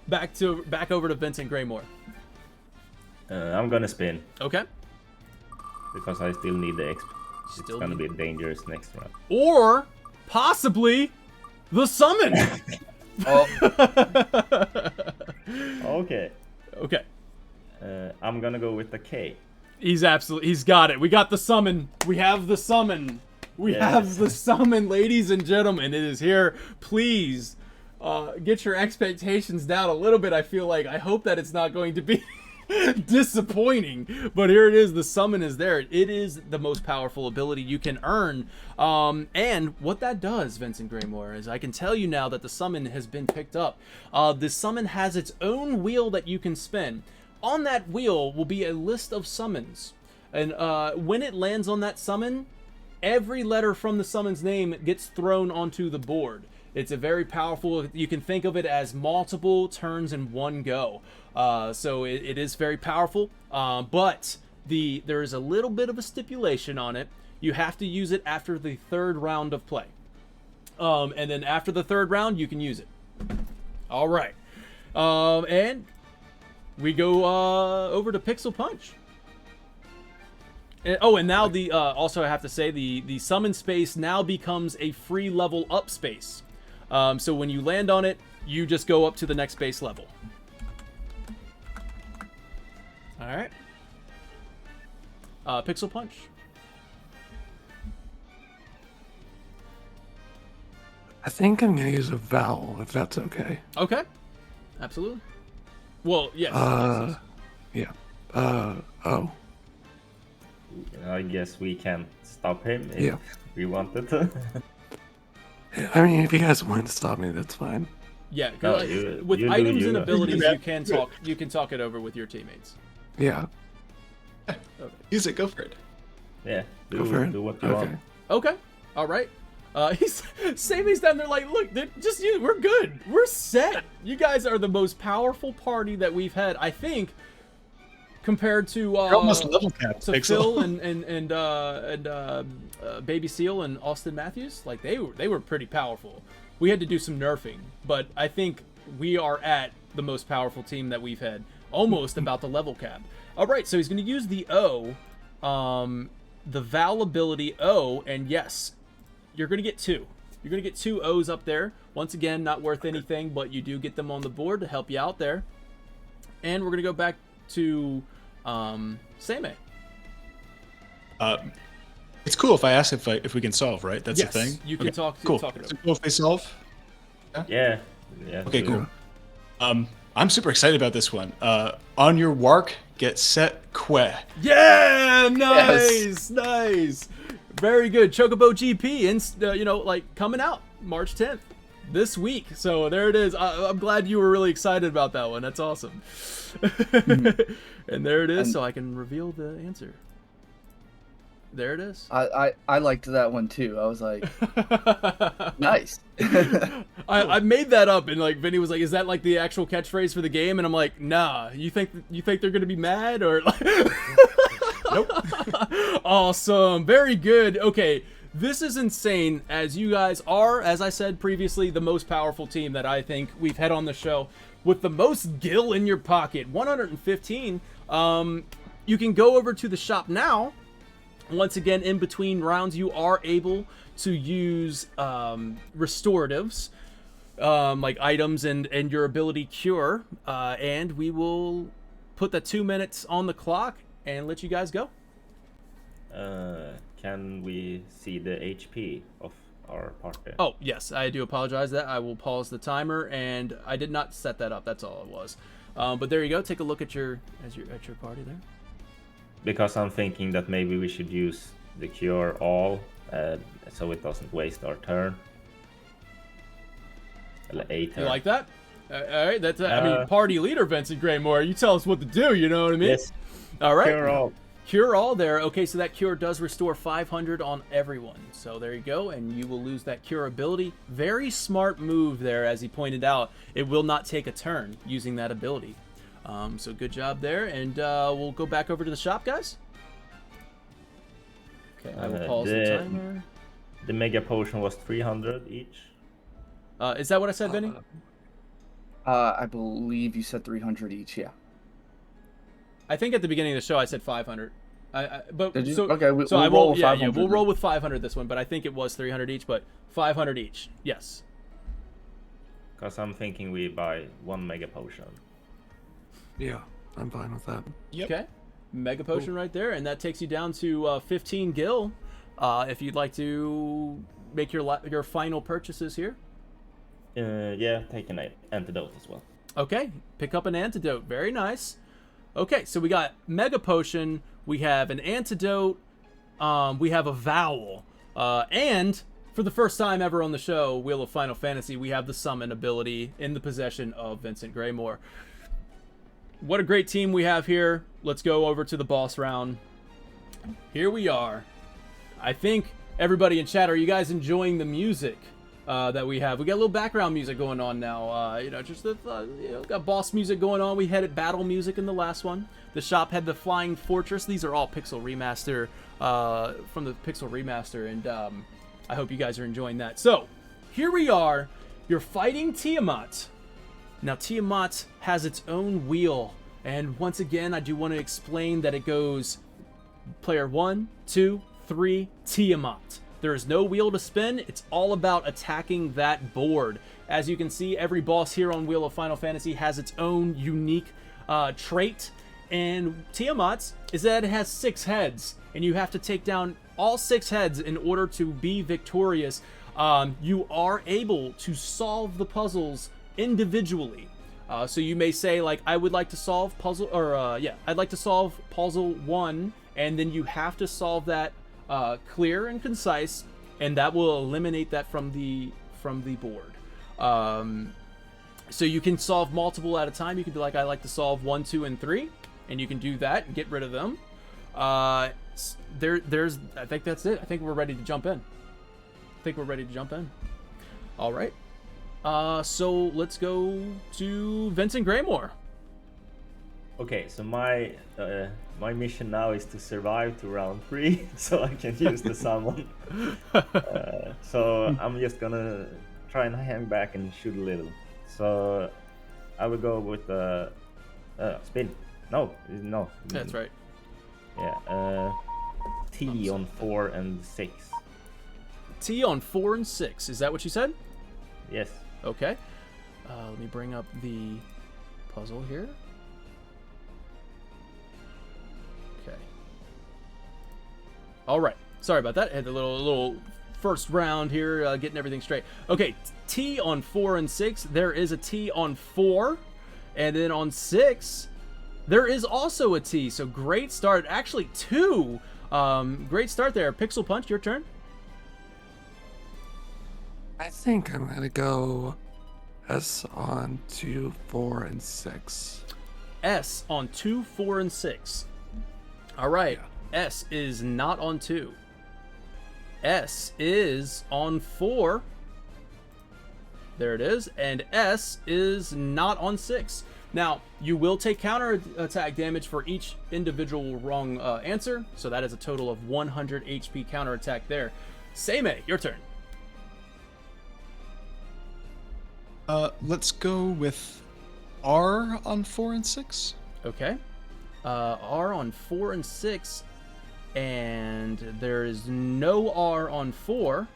Back over to Vincent Graymore. I'm gonna spin Okay. because I still need the XP. It's Still gonna need- be dangerous next round. Or possibly the summon. Oh, Okay. Okay. I'm gonna go with the K. He's got it. We got the summon. We have the summon. We have the summon, ladies and gentlemen. It is here. Please get your expectations down a little bit. I hope that it's not going to be disappointing, but here it is. The summon is there. It is the most powerful ability you can earn, and what that does, Vincent Graymore, is I can tell you now that the summon has been picked up. The summon has its own wheel that you can spin. On that wheel will be a list of summons, and when it lands on that summon, every letter from the summon's name gets thrown onto the board. It's a very powerful, you can think of it as multiple turns in one go. So it is very powerful, but there is a little bit of a stipulation on it. You have to use it after the third round of play. And then after the third round, you can use it. All right. And we go over to Pixel Punch. And now also I have to say the summon space now becomes a free level up space. So when you land on it, you just go up to the next base level. All right. Pixel Punch. I think I'm gonna use a vowel if that's okay. Okay. Absolutely. Well, yes. Yeah. Oh. I guess we can stop him if Yeah. we wanted to. I mean, if you guys want to stop me, that's fine. Yeah. No, With you do items you. and abilities, Yeah. you can talk it over with your teammates. Yeah. Use it. Go for it. Yeah, Go for it. do what you Okay. want. Okay. All right. Sammy's down there like, look, just you. We're good. We're set. You guys are the most powerful party that we've had, I think, compared to You're almost level capped, to Pixel. Phil and Baby Seal and Austin Matthews. Like they were pretty powerful. We had to do some nerfing, but I think we are at the most powerful team that we've had, almost about the level cap. All right, so he's going to use the O, the Val ability O, and yes, you're going to get two. You're going to get two O's up there. Once again, not worth anything, but you do get them on the board to help you out there. And we're going to go back to Same. It's cool if I ask if we can solve, right? That's Yes, the thing. you can talk Cool. it Is over. it cool if they solve? Yeah. Okay, do. cool. I'm super excited about this one. On your wark, get set que. Yeah, nice, nice, very good. Chocobo GP, and coming out March 10th this week. So there it is. I'm glad you were really excited about that one. That's awesome. And there it is. So I can reveal the answer. There it is. I liked that one too. I was like, nice. I made that up, and like Vinny was like, "Is that like the actual catchphrase for the game?" And I'm like, "Nah. You think they're gonna be mad or like?" Nope. Awesome. Very good. Okay. This is insane, as you guys are, as I said previously, the most powerful team that I think we've had on the show, with the most gil in your pocket, 115. You can go over to the shop now. Once again, in between rounds, you are able to use restoratives, like items and your ability cure, and we will put the 2 minutes on the clock and let you guys go. Can we see the HP of our party? Oh, yes, I do apologize that. I will pause the timer, and I did not set that up. That's all it was. But there you go. Take a look at your party there. because I'm thinking that maybe we should use the cure all, so it doesn't waste our turn. A turn. You like that? All right, that's I mean, party leader Vincent Graymore. You tell us what to do. You know what I mean? Yes. All right. Cure all. Cure all there. Okay, so that cure does restore 500 on everyone. So there you go, and you will lose that cure ability. Very smart move there, as he pointed out. It will not take a turn using that ability. So good job there, and we'll go back over to the shop, guys. Okay, I will pause the timer. The mega potion was 300 each. Is that what I said, Vinny? I believe you said 300 each. Yeah. I think at the beginning of the show I said 500. But Did you? so Okay, so we'll I roll will. with Yeah, 500 we'll then. roll with 500 this one, but I think it was 300 each. But 500 each. Yes. Because I'm thinking we buy 1 mega potion. Yeah, I'm fine with that. Yep. Okay. Mega potion right there, and that takes you down to 15 gil. If you'd like to make your final purchases here. Yeah, take an antidote as well. Okay, pick up an antidote. Very nice. Okay, so we got mega potion, we have an antidote, we have a vowel, and for the first time ever on the show, Wheel of Final Fantasy, we have the summon ability in the possession of Vincent Graymore. What a great team we have here. Let's go over to the boss round. Here we are. I think everybody in chat, are you guys enjoying the music that we have? We got a little background music going on now. Just got boss music going on. We had battle music in the last one. The shop had the Flying Fortress. These are all Pixel Remaster from the Pixel Remaster, and I hope you guys are enjoying that. So here we are. You're fighting Tiamat. Now Tiamat has its own wheel, and once again, I do want to explain that it goes player 1, 2, 3, Tiamat. There is no wheel to spin. It's all about attacking that board. As you can see, every boss here on Wheel of Final Fantasy has its own unique trait. And Tiamat's is that it has 6 heads. And you have to take down all 6 heads in order to be victorious. You are able to solve the puzzles individually. So you may say, like, I would like to solve puzzle, or I'd like to solve puzzle 1. And then you have to solve that clear and concise, and that will eliminate that from the board. So you can solve multiple at a time. You can be like, I like to solve 1, 2, and 3, and you can do that and get rid of them. There's I think that's it. I think we're ready to jump in. All right. So let's go to Vincent Graymore. Okay, so my mission now is to survive to round 3, so I can use the summon. So I'm just gonna try and hang back and shoot a little. So I will go with the spin. No. That's right. Yeah. T on 4 and 6. T on 4 and 6. Is that what you said? Yes. Okay. Let me bring up the puzzle here. Okay. All right. Sorry about that. I had a little first round here, getting everything straight. Okay. T on 4 and 6. There is a T on 4, and then on 6, there is also a T. So great start. Actually, 2. Great start there. Pixel Punch, your turn. I think I'm gonna go S on 2, 4, and 6. S on 2, 4, and 6. All right. Yeah. S is not on 2. S is on 4. There it is. And S is not on 6. Now, you will take counter attack damage for each individual wrong answer. So that is a total of 100 HP counter attack there. Seimei, your turn. Let's go with R on 4 and 6. Okay. R on 4 and 6. And there is no R on 4.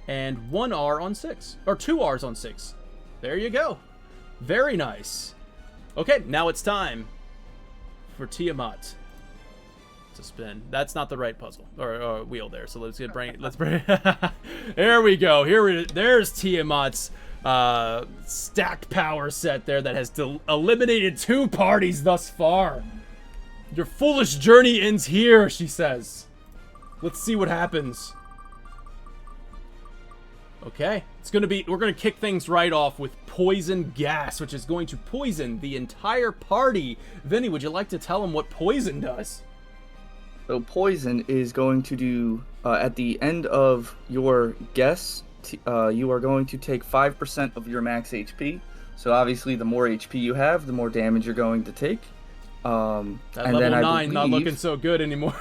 And 1 R on 6. Or 2 R's on 6. There you go. Very nice. Okay, now it's time for Tiamat to spin. That's not the right puzzle or wheel there. So let's bring. There we go. There's Tiamat's stacked power set there that has eliminated 2 parties thus far. Your foolish journey ends here, she says. Let's see what happens. Okay, we're gonna kick things right off with poison gas, which is going to poison the entire party. Vinny, would you like to tell them what poison does? So poison is going to do, at the end of your guess, you are going to take 5% of your max HP. So obviously the more HP you have, the more damage you're going to take. That and level then 9 not looking so good anymore.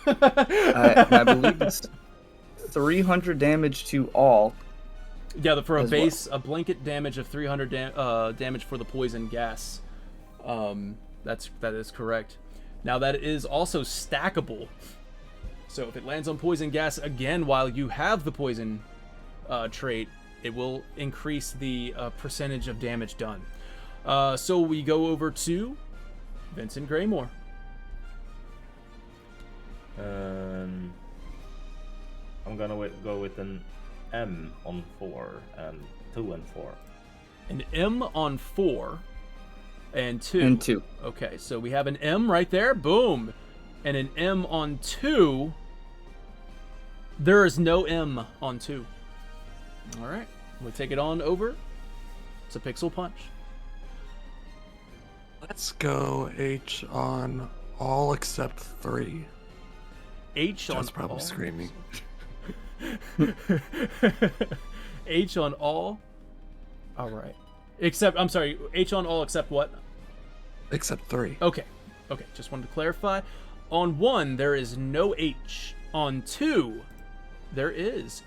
I believe it's 300 damage to all. Yeah, for a base, well. a blanket damage of 300 damage for the poison gas. That is correct. Now that is also stackable. So if it lands on poison gas again while you have the poison trait, it will increase the percentage of damage done. So we go over to Vincent Graymore. I'm gonna go with an M on 4 and 2 and 4. An M on 4 and 2. And 2. Okay, so we have an M right there. Boom. And an M on 2. There is no M on 2. All right. We'll take it on over. It's a pixel punch. Let's go H on all except 3. H on That's probably all. screaming. H on all. All right. Except, I'm sorry, H on all except what? Except 3. Okay. Okay, just wanted to clarify. On 1, there is no H. On 2, there is.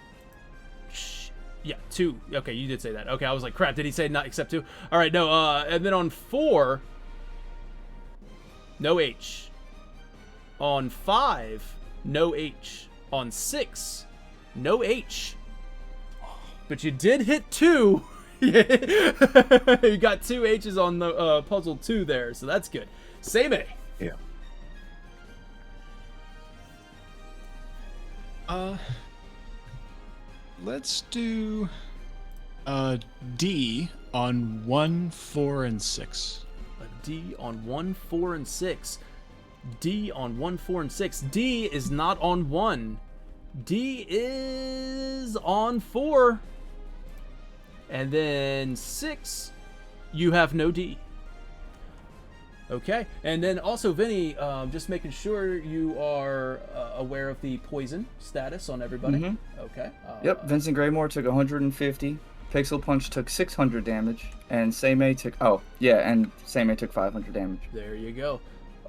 Yeah, 2. Okay, you did say that. Okay, I was like, crap, did he say not except 2? All right, no, and then on 4, no H. On 5, no H. On 6, no H. But you did hit 2. You got 2 H's on the puzzle 2 there, so that's good. Same A. Yeah. Let's do D on 1, 4, and 6. A D on 1, 4, and 6. D on 1, 4, and 6. D is not on 1. D is on 4. And then 6, you have no D. Okay, and then also, Vinny, just making sure you are aware of the poison status on everybody. Mm-hmm. Okay. Yep, Vincent Graymore took 150. Pixel Punch took 600 damage, and Seimei took and Seimei took 500 damage. There you go.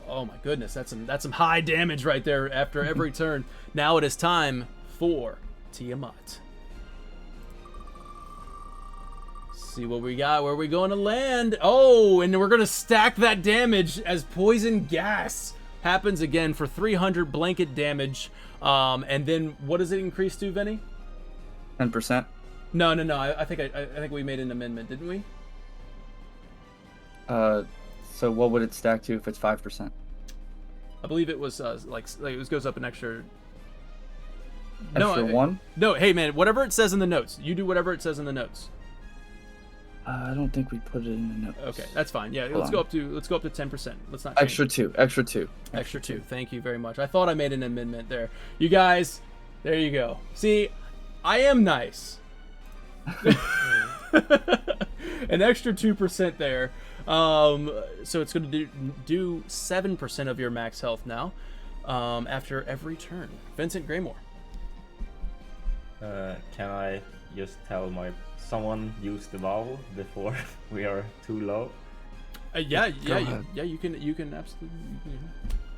Oh my goodness, that's some high damage right there after every turn. Now it is time for Tiamat. See what we got. Where are we going to land? Oh, and we're going to stack that damage as poison gas happens again for 300 blanket damage. And then what does it increase to, Vinny? 10%. No. I think we made an amendment, didn't we? So what would it stack to if it's 5%? I believe it was it goes up an extra. Extra 1? No, hey man, whatever it says in the notes. You do whatever it says in the notes. I don't think we put it in the notes. Okay, that's fine. Yeah, let's go up to 10%. Let's not change. Extra two. Extra 2. Thank you very much. I thought I made an amendment there. You guys, there you go. See, I am nice. An extra 2% there. So it's going to do 7% of your max health now. After every turn. Vincent Graymore. Can I just tell someone use the vowel before we are too low? Yeah. You can absolutely.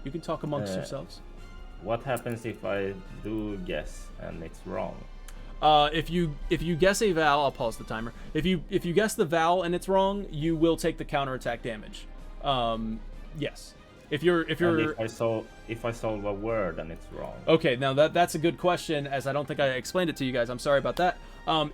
You can talk amongst yourselves. What happens if I do guess and it's wrong? If you guess a vowel, I'll pause the timer. If you guess the vowel and it's wrong, you will take the counterattack damage. Yes. If I solve a word and it's wrong. Okay, now that's a good question, as I don't think I explained it to you guys. I'm sorry about that.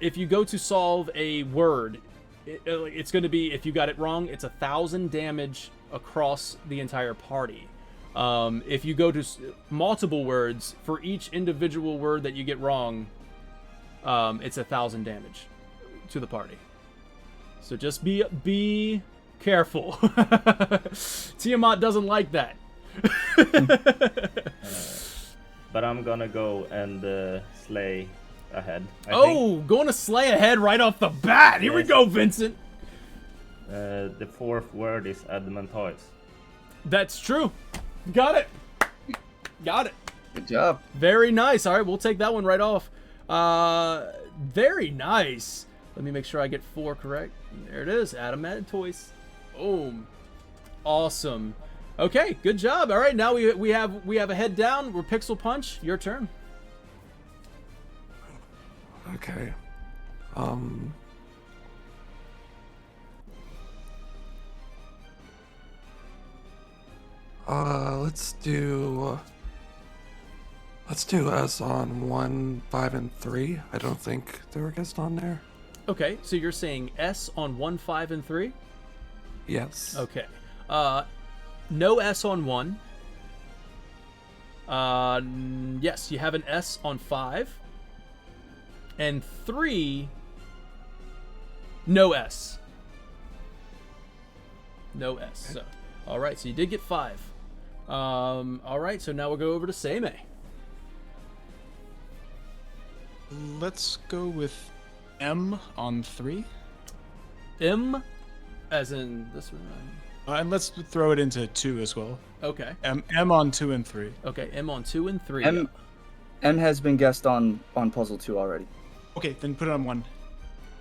If you go to solve a word, it's going to be, if you got it wrong, it's 1,000 damage across the entire party. If you go to multiple words, for each individual word that you get wrong, it's 1,000 damage to the party. So just be careful. Tiamat doesn't like that. But I'm gonna go and slay ahead. I think. Going to slay ahead right off the bat. Here we Yes. go, Vincent. The fourth word is adamantoise. That's true. Got it. Got it. Good job. Very nice. All right, we'll take that one right off. Very nice. Let me make sure I get 4 correct. There it is. Adamantoise. Boom. Awesome. Okay, good job. All right, now we have a head down. We're Pixel Punch. Your turn. Okay. Let's do S on 1, 5, and 3. I don't think there were guests on there. Okay, so you're saying S on 1, 5, and 3? Yes. Okay. No S on 1. Yes, you have an S on 5. And 3, no S. No S. So, all right, so you did get 5. All right, so now we'll go over to Seimei. Let's go with M on 3. M, as in this one. And let's throw it into 2 as well. Okay. M on 2 and 3. Okay, M on 2 and 3. M has been guessed on puzzle 2 already. Okay, then put it on 1.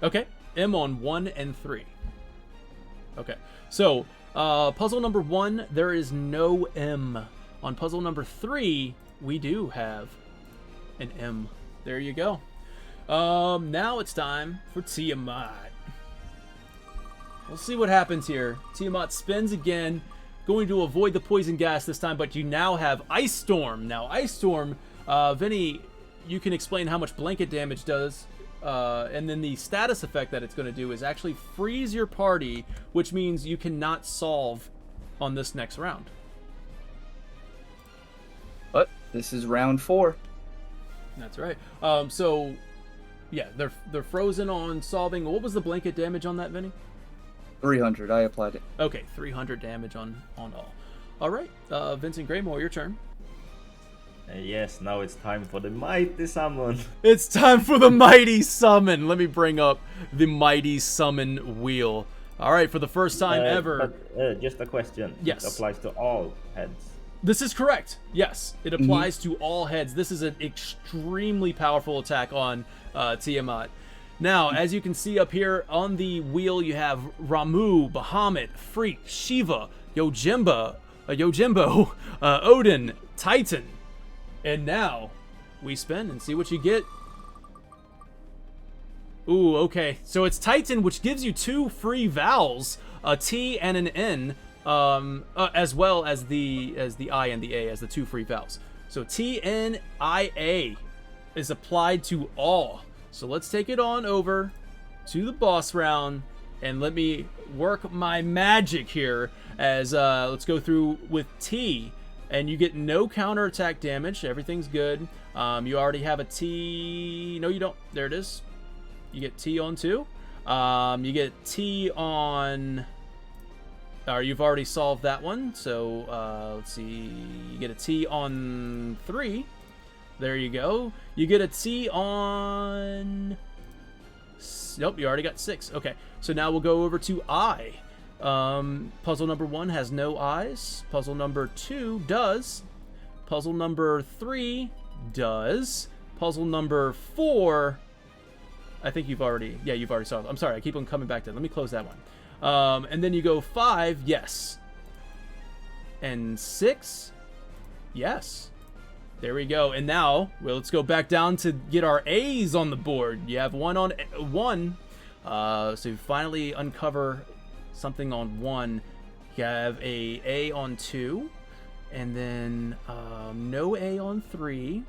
Okay, M on 1 and 3. Okay, so puzzle number 1, there is no M. On puzzle number 3, we do have an M. There you go. Now it's time for Tiamat. We'll see what happens here. Tiamat spins again, going to avoid the poison gas this time, but you now have Ice Storm. Now, Ice Storm, Vinny, you can explain how much blanket damage does, and then the status effect that it's going to do is actually freeze your party, which means you cannot solve on this next round. But this is round 4. That's right. So, yeah, they're frozen on solving. What was the blanket damage on that, Vinny? 300. I applied it. Okay, 300 damage on all. All right, Vincent Graymore, your turn. Yes, now it's time for the mighty summon. It's time for the mighty summon. Let me bring up the mighty summon wheel. All right, for the first time ever. But, just a question. Yes. It applies to all heads. This is correct. Yes, it applies to all heads. This is an extremely powerful attack on Tiamat. Now, as you can see up here on the wheel, you have Ramu, Bahamut, Freak, Shiva, Yojimbo, Odin, Titan. And now, we spin and see what you get. Ooh, okay. So it's Titan, which gives you 2 free vowels, a T and an N, as well as the I and the A as the 2 free vowels. So TNIA is applied to all. So let's take it on over to the boss round, and let me work my magic here as let's go through with T, and you get no counterattack damage. Everything's good. You already have a T. No, you don't. There it is. You get T on 2. You get T on... you've already solved that one. So, let's see. You get a T on 3. There you go. You get a T on... Nope, you already got 6. Okay, so now we'll go over to I. Puzzle number 1 has no eyes. Puzzle number 2 does. Puzzle number 3 does. Puzzle number 4... I think you've already solved. I'm sorry, I keep on coming back to it. Let me close that one. And then you go 5, yes. And 6, yes. There we go. And now, well, let's go back down to get our A's on the board. You have 1 on 1. So you finally uncover something on 1. You have a on 2. And then no A on 3.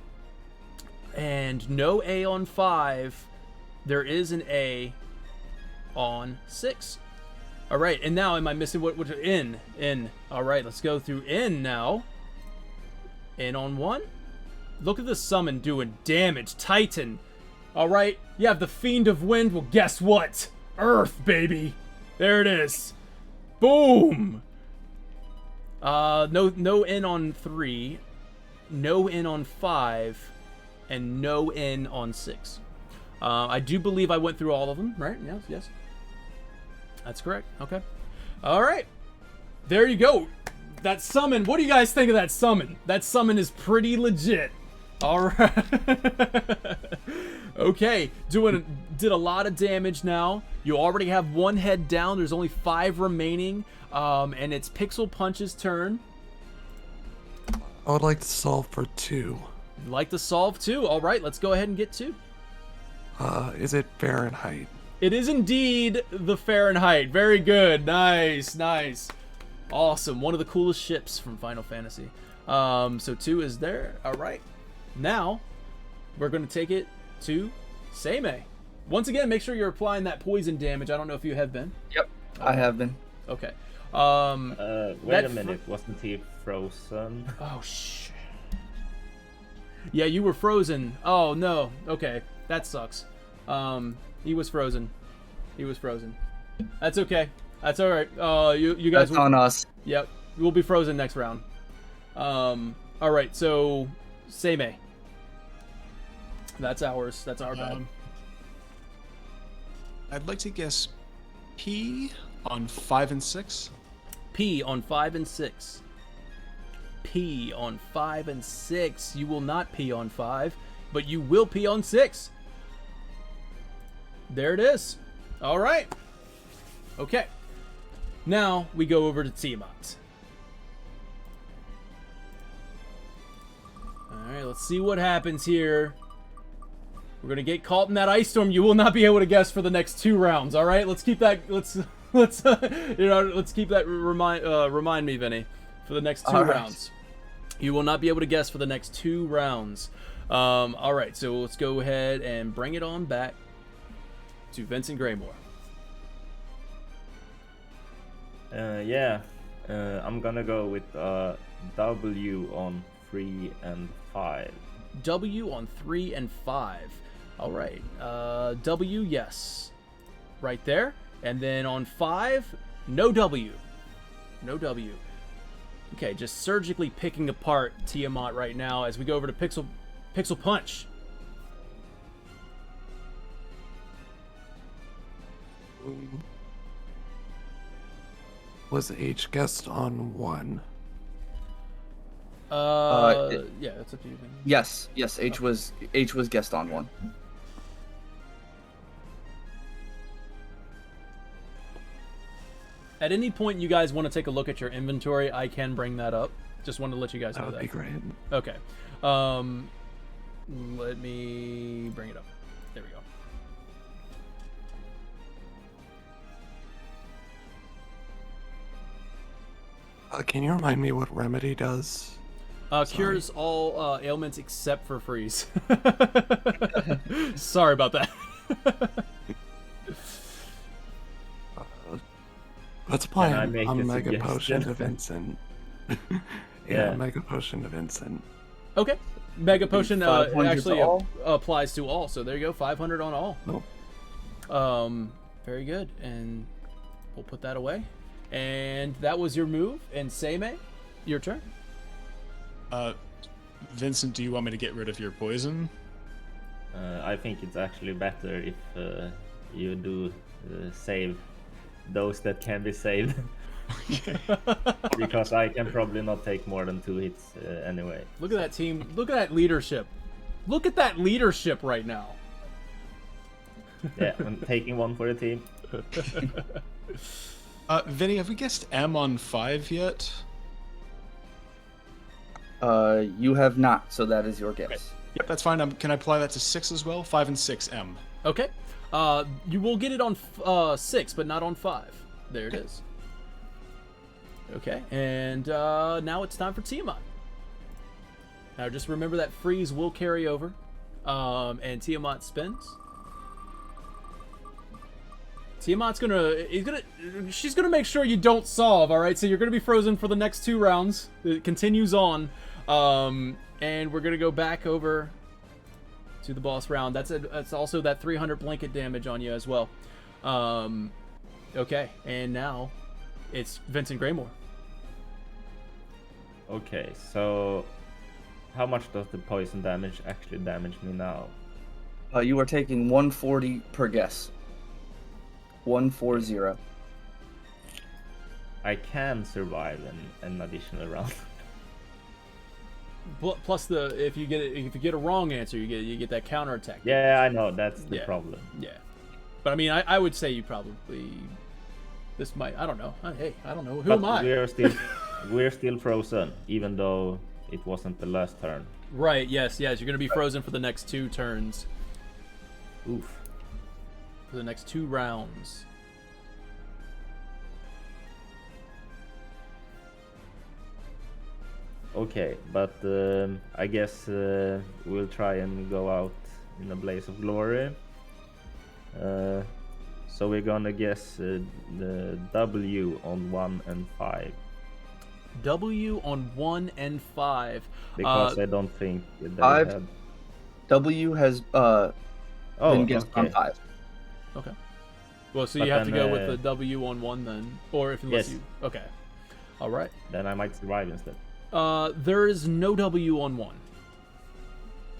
And no A on 5. There is an A on 6. All right, and now am I missing what N? N. All right, let's go through N now. N on 1. Look at the summon doing damage. Titan. All right, you have the Fiend of Wind. Well, guess what? Earth, baby. There it is. Boom. No in on 3, no in on 5, and no in on 6. I do believe I went through all of them, right? Yes. That's correct. Okay. All right. There you go. That summon. What do you guys think of that summon? That summon is pretty legit. All right. Okay. Did a lot of damage now. You already have 1 head down. There's only 5 remaining. And it's Pixel Punch's turn. I would like to solve for 2. You'd like to solve 2. All right. Let's go ahead and get 2. Is it Fahrenheit? It is indeed the Fahrenheit. Very good. Nice. Awesome. One of the coolest ships from Final Fantasy. So 2 is there. All right. Now, we're going to take it to Seimei. Once again, make sure you're applying that poison damage. I don't know if you have been. Yep, I have been. Okay. Wait a minute. Wasn't he frozen? Oh, shit. Yeah, you were frozen. Oh, no. Okay. That sucks. He was frozen. That's okay. That's all right. You guys. That's on us. Yep. We'll be frozen next round. All right. So, Seimei. That's ours. That's our bad. I'd like to guess P on 5 and 6. P on 5 and 6. P on 5 and 6. You will not pee on 5, but you will pee on 6. There it is. All right. Okay. Now we go over to Tiamat. All right, let's see what happens here. We're gonna get caught in that ice storm. You will not be able to guess for the next 2 rounds. All right, let's keep that. Let's keep that. Remind me, Vinny, for the next 2 rounds. You will not be able to guess for the next 2 rounds. All right, so let's go ahead and bring it on back to Vincent Graymore. I'm gonna go with W on 3 and 5. W on 3 and 5. All right. W, yes. Right there. And then on 5, no W. No W. Okay, just surgically picking apart Tiamat right now as we go over to Pixel Punch. Was H guessed on 1? Yeah, that's up to you. Vinny. Yes. H was guessed on 1. At any point you guys want to take a look at your inventory, I can bring that up. Just wanted to let you guys know That would be great. Okay. Let me bring it up. There we go. Can you remind me what Remedy does? Cures all ailments except for freeze. Sorry about that. Let's apply Can I a make a Mega Potion suggestion? to Vincent. Yeah. Mega Potion to Vincent. Okay. Mega Potion 500 actually to all? applies to all. So there you go. 500 on all. Oh. Very good. And we'll put that away. And that was your move. And Seimei, your turn. Vincent, do you want me to get rid of your poison? I think it's actually better if you do save those that can be saved. Because I can probably not take more than 2 hits anyway. Look at that team. Look at that leadership. Look at that leadership right now. Yeah, I'm taking 1 for the team. Vinny, have we guessed M on 5 yet? You have not, so that is your guess. Okay. Yep, that's fine. Can I apply that to 6 as well? 5 and 6, M. Okay. You will get it on 6, but not on 5. There it is. Okay, and now it's time for Tiamat. Now just remember that freeze will carry over, and Tiamat spins. Tiamat's she's gonna make sure you don't solve. All right, so you're gonna be frozen for the next 2 rounds. It continues on, and we're gonna go back over to the boss round. That's also that 300 blanket damage on you as well. Okay, and now it's Vincent Graymore. Okay, so how much does the poison damage actually damage me now? You are taking 140 per guess. 140. I can survive an additional round. Plus if you get a wrong answer, you get that counterattack. Yeah, I know, that's the Yeah. problem. Yeah. But I mean, I would say you probably. This might. I don't know. Hey, I don't know. Who But am I? we're still frozen, even though it wasn't the last turn. Right. Yes. Yes. You're gonna be frozen for the next 2 turns. Oof. For the next 2 rounds. Okay, but I guess we'll try and go out in a blaze of glory. So we're gonna guess the W on 1 and 5. W on 1 and 5. Because I don't think they 5. have... W has been guessed on 5. Okay. Well, so But you have to then, go with the W on 1 then, or unless Yes. you. Okay. All right. Then I might survive instead. There is no W on 1.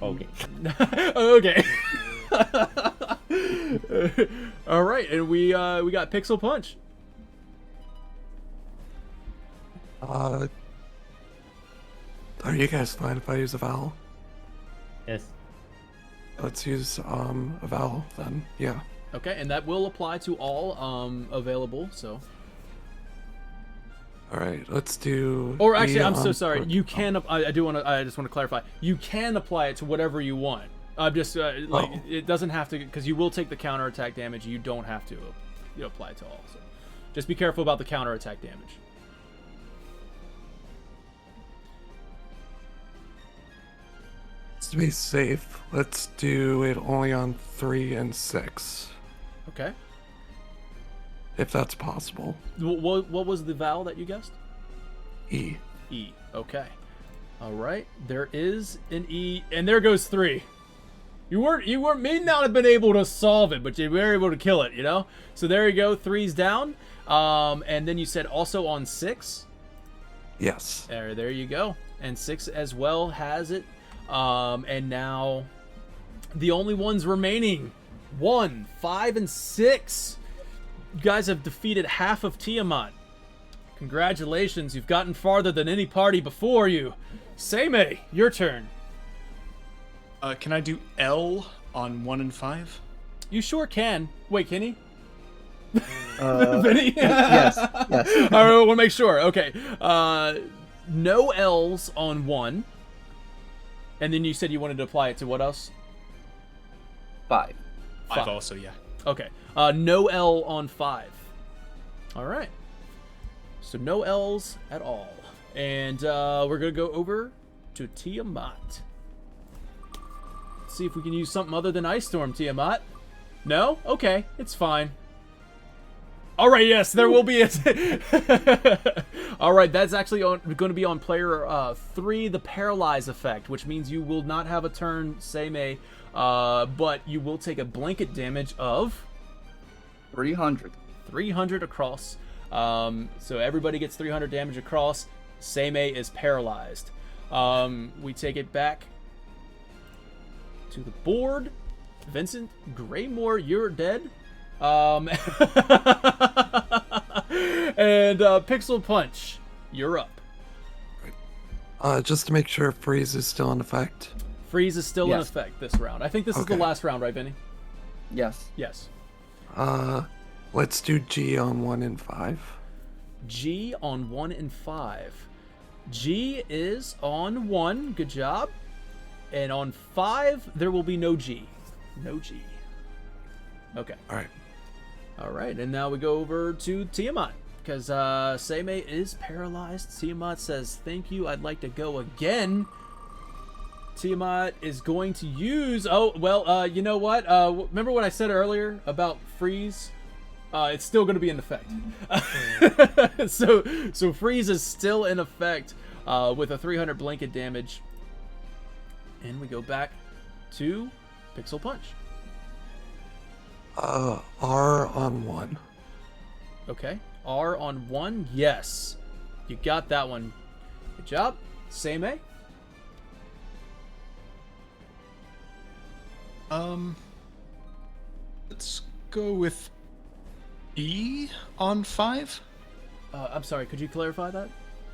Okay. Okay. All right, and we got Pixel Punch. Are you guys fine if I use a vowel? Yes. Let's use a vowel then. Yeah. Okay, and that will apply to all available. So. All right. Let's do. Or actually, the, I'm so sorry. or- You can. I just want to clarify. You can apply it to whatever you want. I'm just like Oh. it doesn't have to, because you will take the counterattack damage. You don't have to apply it to all. So just be careful about the counterattack damage. To be safe, let's do it only on 3 and 6, Okay. if that's possible. What was the vowel that you guessed? E. E. Okay. All right. There is an E, and there goes 3. You may not have been able to solve it, but you were able to kill it. So there you go. 3's down. And then you said also on 6. Yes. There you go. And 6 as well has it. And now the only ones remaining: 1, 5, and 6. You guys have defeated half of Tiamat. Congratulations, you've gotten farther than any party before you. Seimei, your turn. Can I do L on 1 and 5? You sure can. Wait, can he? Uh, Vinny? yes. I want to make sure. Okay. No L's on 1. And then you said you wanted to apply it to what else? 5. 5 also, yeah. Okay. No L on 5. All right. So no L's at all. And we're going to go over to Tiamat. Let's see if we can use something other than Ice Storm, Tiamat. No? Okay. It's fine. All right, yes, there will be a... All right, that's actually going to be on player 3, the Paralyze effect, which means you will not have a turn, Seimei, but you will take a blanket damage of... 300. 300 across. So everybody gets 300 damage across. Seimei is paralyzed. We take it back to the board. Vincent Graymore, you're dead. And Pixel Punch, you're up. Just to make sure freeze is still in effect. Freeze is still in Yes. effect this round. I think this is the Okay. last round, right, Vinny? Yes. Yes. Let's do G on 1 and 5. G on 1 and 5. G is on 1. Good job. And on 5, there will be no G. No G. Okay. All right. All right. And now we go over to Tiamat, because Seimei is paralyzed. Tiamat says, thank you. I'd like to go again. Tiamat is going to use... Oh, well, you know what? Remember what I said earlier about freeze? It's still going to be in effect. So freeze is still in effect with a 300 blanket damage. And we go back to Pixel Punch. R on 1. Okay. R on 1. Yes. You got that one. Good job. Same A. Let's go with B on 5. I'm sorry, could you clarify that?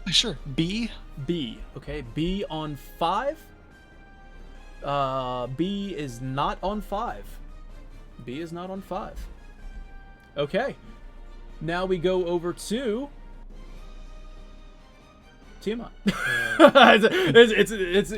Sure. B. B. Okay, B on 5. B is not on 5. B is not on 5. Okay. Now we go over to Tiamat.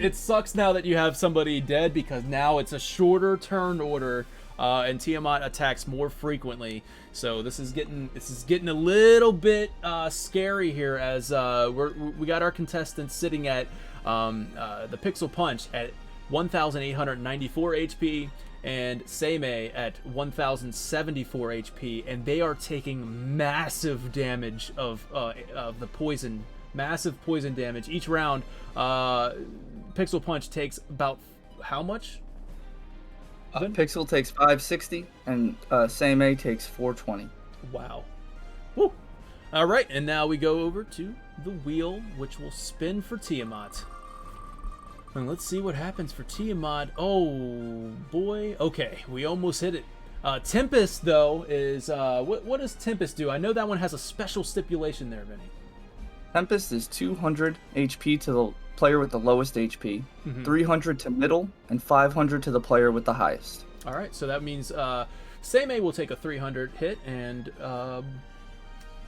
It sucks now that you have somebody dead because now it's a shorter turn order, and Tiamat attacks more frequently. So this is getting a little bit scary here as we got our contestants sitting at the Pixel Punch at 1,894 HP and Seimei at 1,074 HP, and they are taking massive damage of the poison. Massive poison damage each round. Pixel Punch takes about how much? Pixel takes 560, and Seimei takes 420. Wow. Woo. All right, and now we go over to the wheel, which will spin for Tiamat. And let's see what happens for Tiamat. Oh boy. Okay, we almost hit it. Tempest though is what does Tempest do? I know that one has a special stipulation there, Vinny. Tempest is 200 HP to the player with the lowest HP, 300 to middle, and 500 to the player with the highest. All right, so that means Seimei will take a 300 hit, and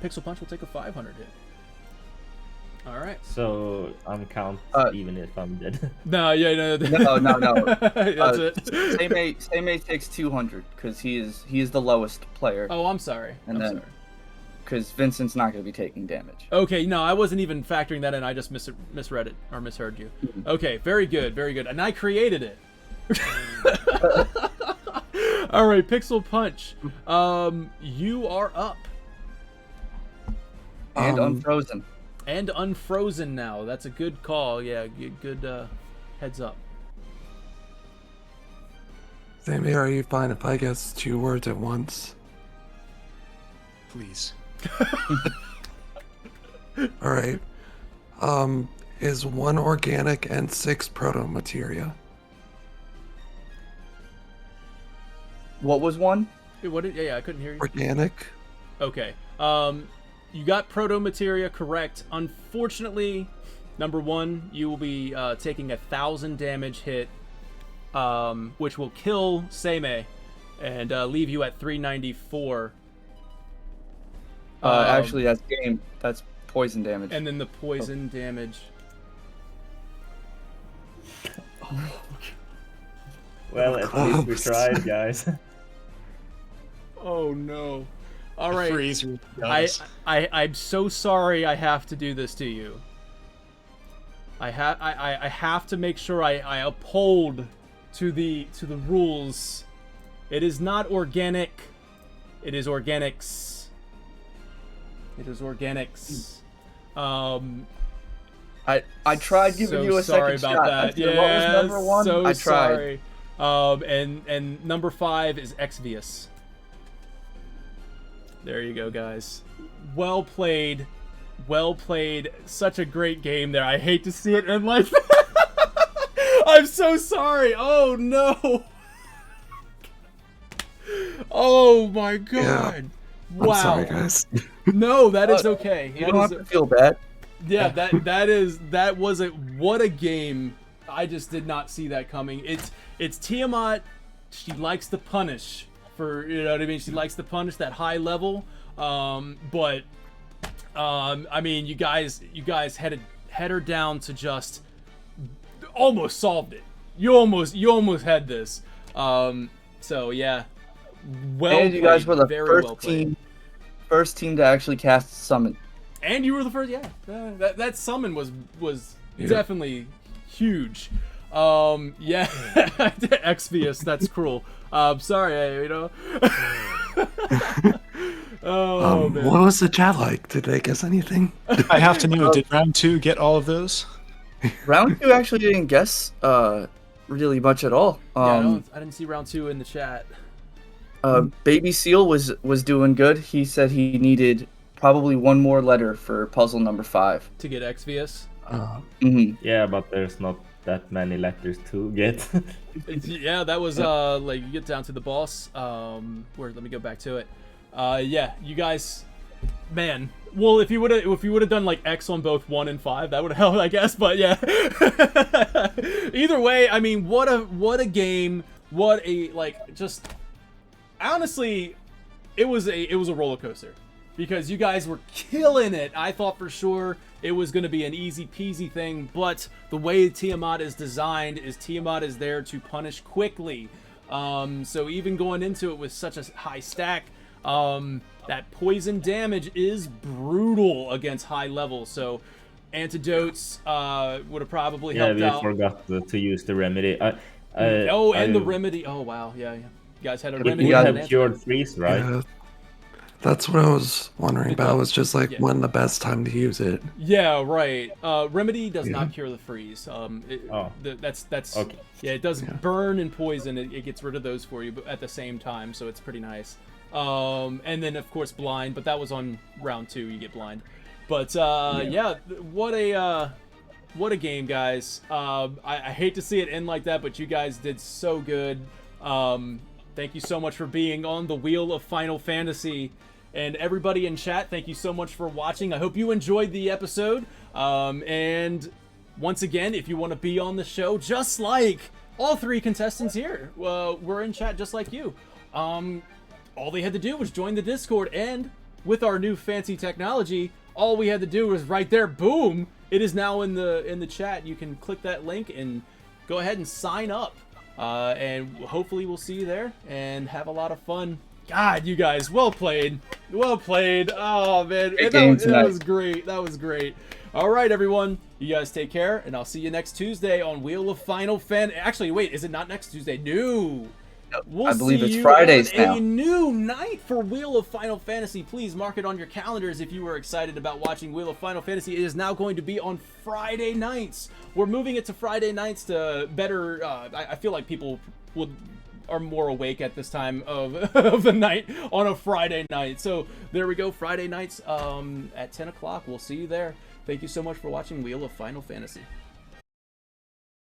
Pixel Punch will take a 500 hit. All right. So I'm count even if I'm dead. No, yeah, no. No. That's it. Seimei takes 200 because he is the lowest player. Oh, I'm sorry. And I'm then, sorry. Because Vincent's not going to be taking damage. Okay, no, I wasn't even factoring that in. I just misread it or misheard you. Okay, very good, very good. And I created it. All right, Pixel Punch. You are up. And unfrozen. And unfrozen now. That's a good call. Yeah, good heads up. Sammy, are you fine if I guess 2 words at once? Please. All right. Is 1 organic and 6 proto-materia? What was one? What? Yeah, I couldn't hear you. Organic? Okay. You got proto-materia correct. Unfortunately, number 1, you will be taking 1,000 damage hit, which will kill Seimei and leave you at 394. Actually, that's poison damage. And then the poison damage. Well, at least we tried, guys. Oh no! All right, Freeze. I'm so sorry. I have to do this to you. I have to make sure I uphold to the rules. It is not organic. It is organics. It is organics. I tried giving you a sorry second about shot. that. Yeah, what was number 1? so I tried. sorry. And number 5 is Exvius. There you go, guys. Well played. Well played. Such a great game there. I hate to see it end like that. I'm so sorry. Oh no. Oh my god. I'm Wow. sorry, guys. No, that is okay. You don't have to feel bad. Yeah, that was what a game. I just did not see that coming. It's Tiamat. She likes to punish for, you know what I mean? She likes to punish that high level. But I mean, you guys head her down to just almost solved it. You almost had this. So yeah. Well and you guys were the very well first team to actually cast summon. And you were the first, yeah. That summon was definitely huge. Yeah, Exvius, that's cruel. Sorry, you know. Oh man. What was the chat like? Did they guess anything? I have to know, did round 2 get all of those? Round 2 actually didn't guess really much at all. I didn't see round 2 in the chat. Baby Seal was doing good. He said he needed probably one more letter for puzzle number 5. To get Exvius? Yeah, but there's not that many letters to get. Yeah, that was like you get down to the boss. Let me go back to it. Yeah, you guys, man. Well, if you would have done like X on both 1 and 5, that would have helped, I guess. But yeah. Either way, I mean, what a game. What a just. Honestly, it was a roller coaster. Because you guys were killing it. I thought for sure it was going to be an easy peasy thing, but the way Tiamat is designed is Tiamat is there to punish quickly. So even going into it with such a high stack, that poison damage is brutal against high levels. So antidotes would have probably helped out. Yeah, we forgot to use the remedy. The remedy. Oh wow, yeah. You guys had a remedy. You have cured freeze, right? Yeah. That's what I was wondering about. Was just like when the best time to use it. Yeah, right. Remedy does not cure the freeze. That's okay. Yeah, it does burn and poison. It gets rid of those for you, but at the same time, so it's pretty nice. And then of course blind, but that was on round 2. You get blind. But yeah, what a game, guys. I hate to see it end like that, but you guys did so good. Thank you so much for being on the Wheel of Final Fantasy. And everybody in chat, thank you so much for watching. I hope you enjoyed the episode. And once again, if you want to be on the show, just like all 3 contestants here, we're in chat just like you. All they had to do was join the Discord, and with our new fancy technology, all we had to do was right there, boom! It is now in the chat. You can click that link and go ahead and sign up. And hopefully we'll see you there and have a lot of fun. God, you guys, well played. Well played. Oh, man. That was great. That was great. All right, everyone. You guys take care, and I'll see you next Tuesday on Wheel of Final Fantasy. Actually, wait, is it not next Tuesday? No. We'll I believe see it's you Fridays on now. a new night for Wheel of Final Fantasy. Please mark it on your calendars if you were excited about watching Wheel of Final Fantasy. It is now going to be on Friday nights. We're moving it to Friday nights to better. I feel like people are more awake at this time of the night on a Friday night. So there we go. Friday nights at 10 o'clock. We'll see you there. Thank you so much for watching Wheel of Final Fantasy.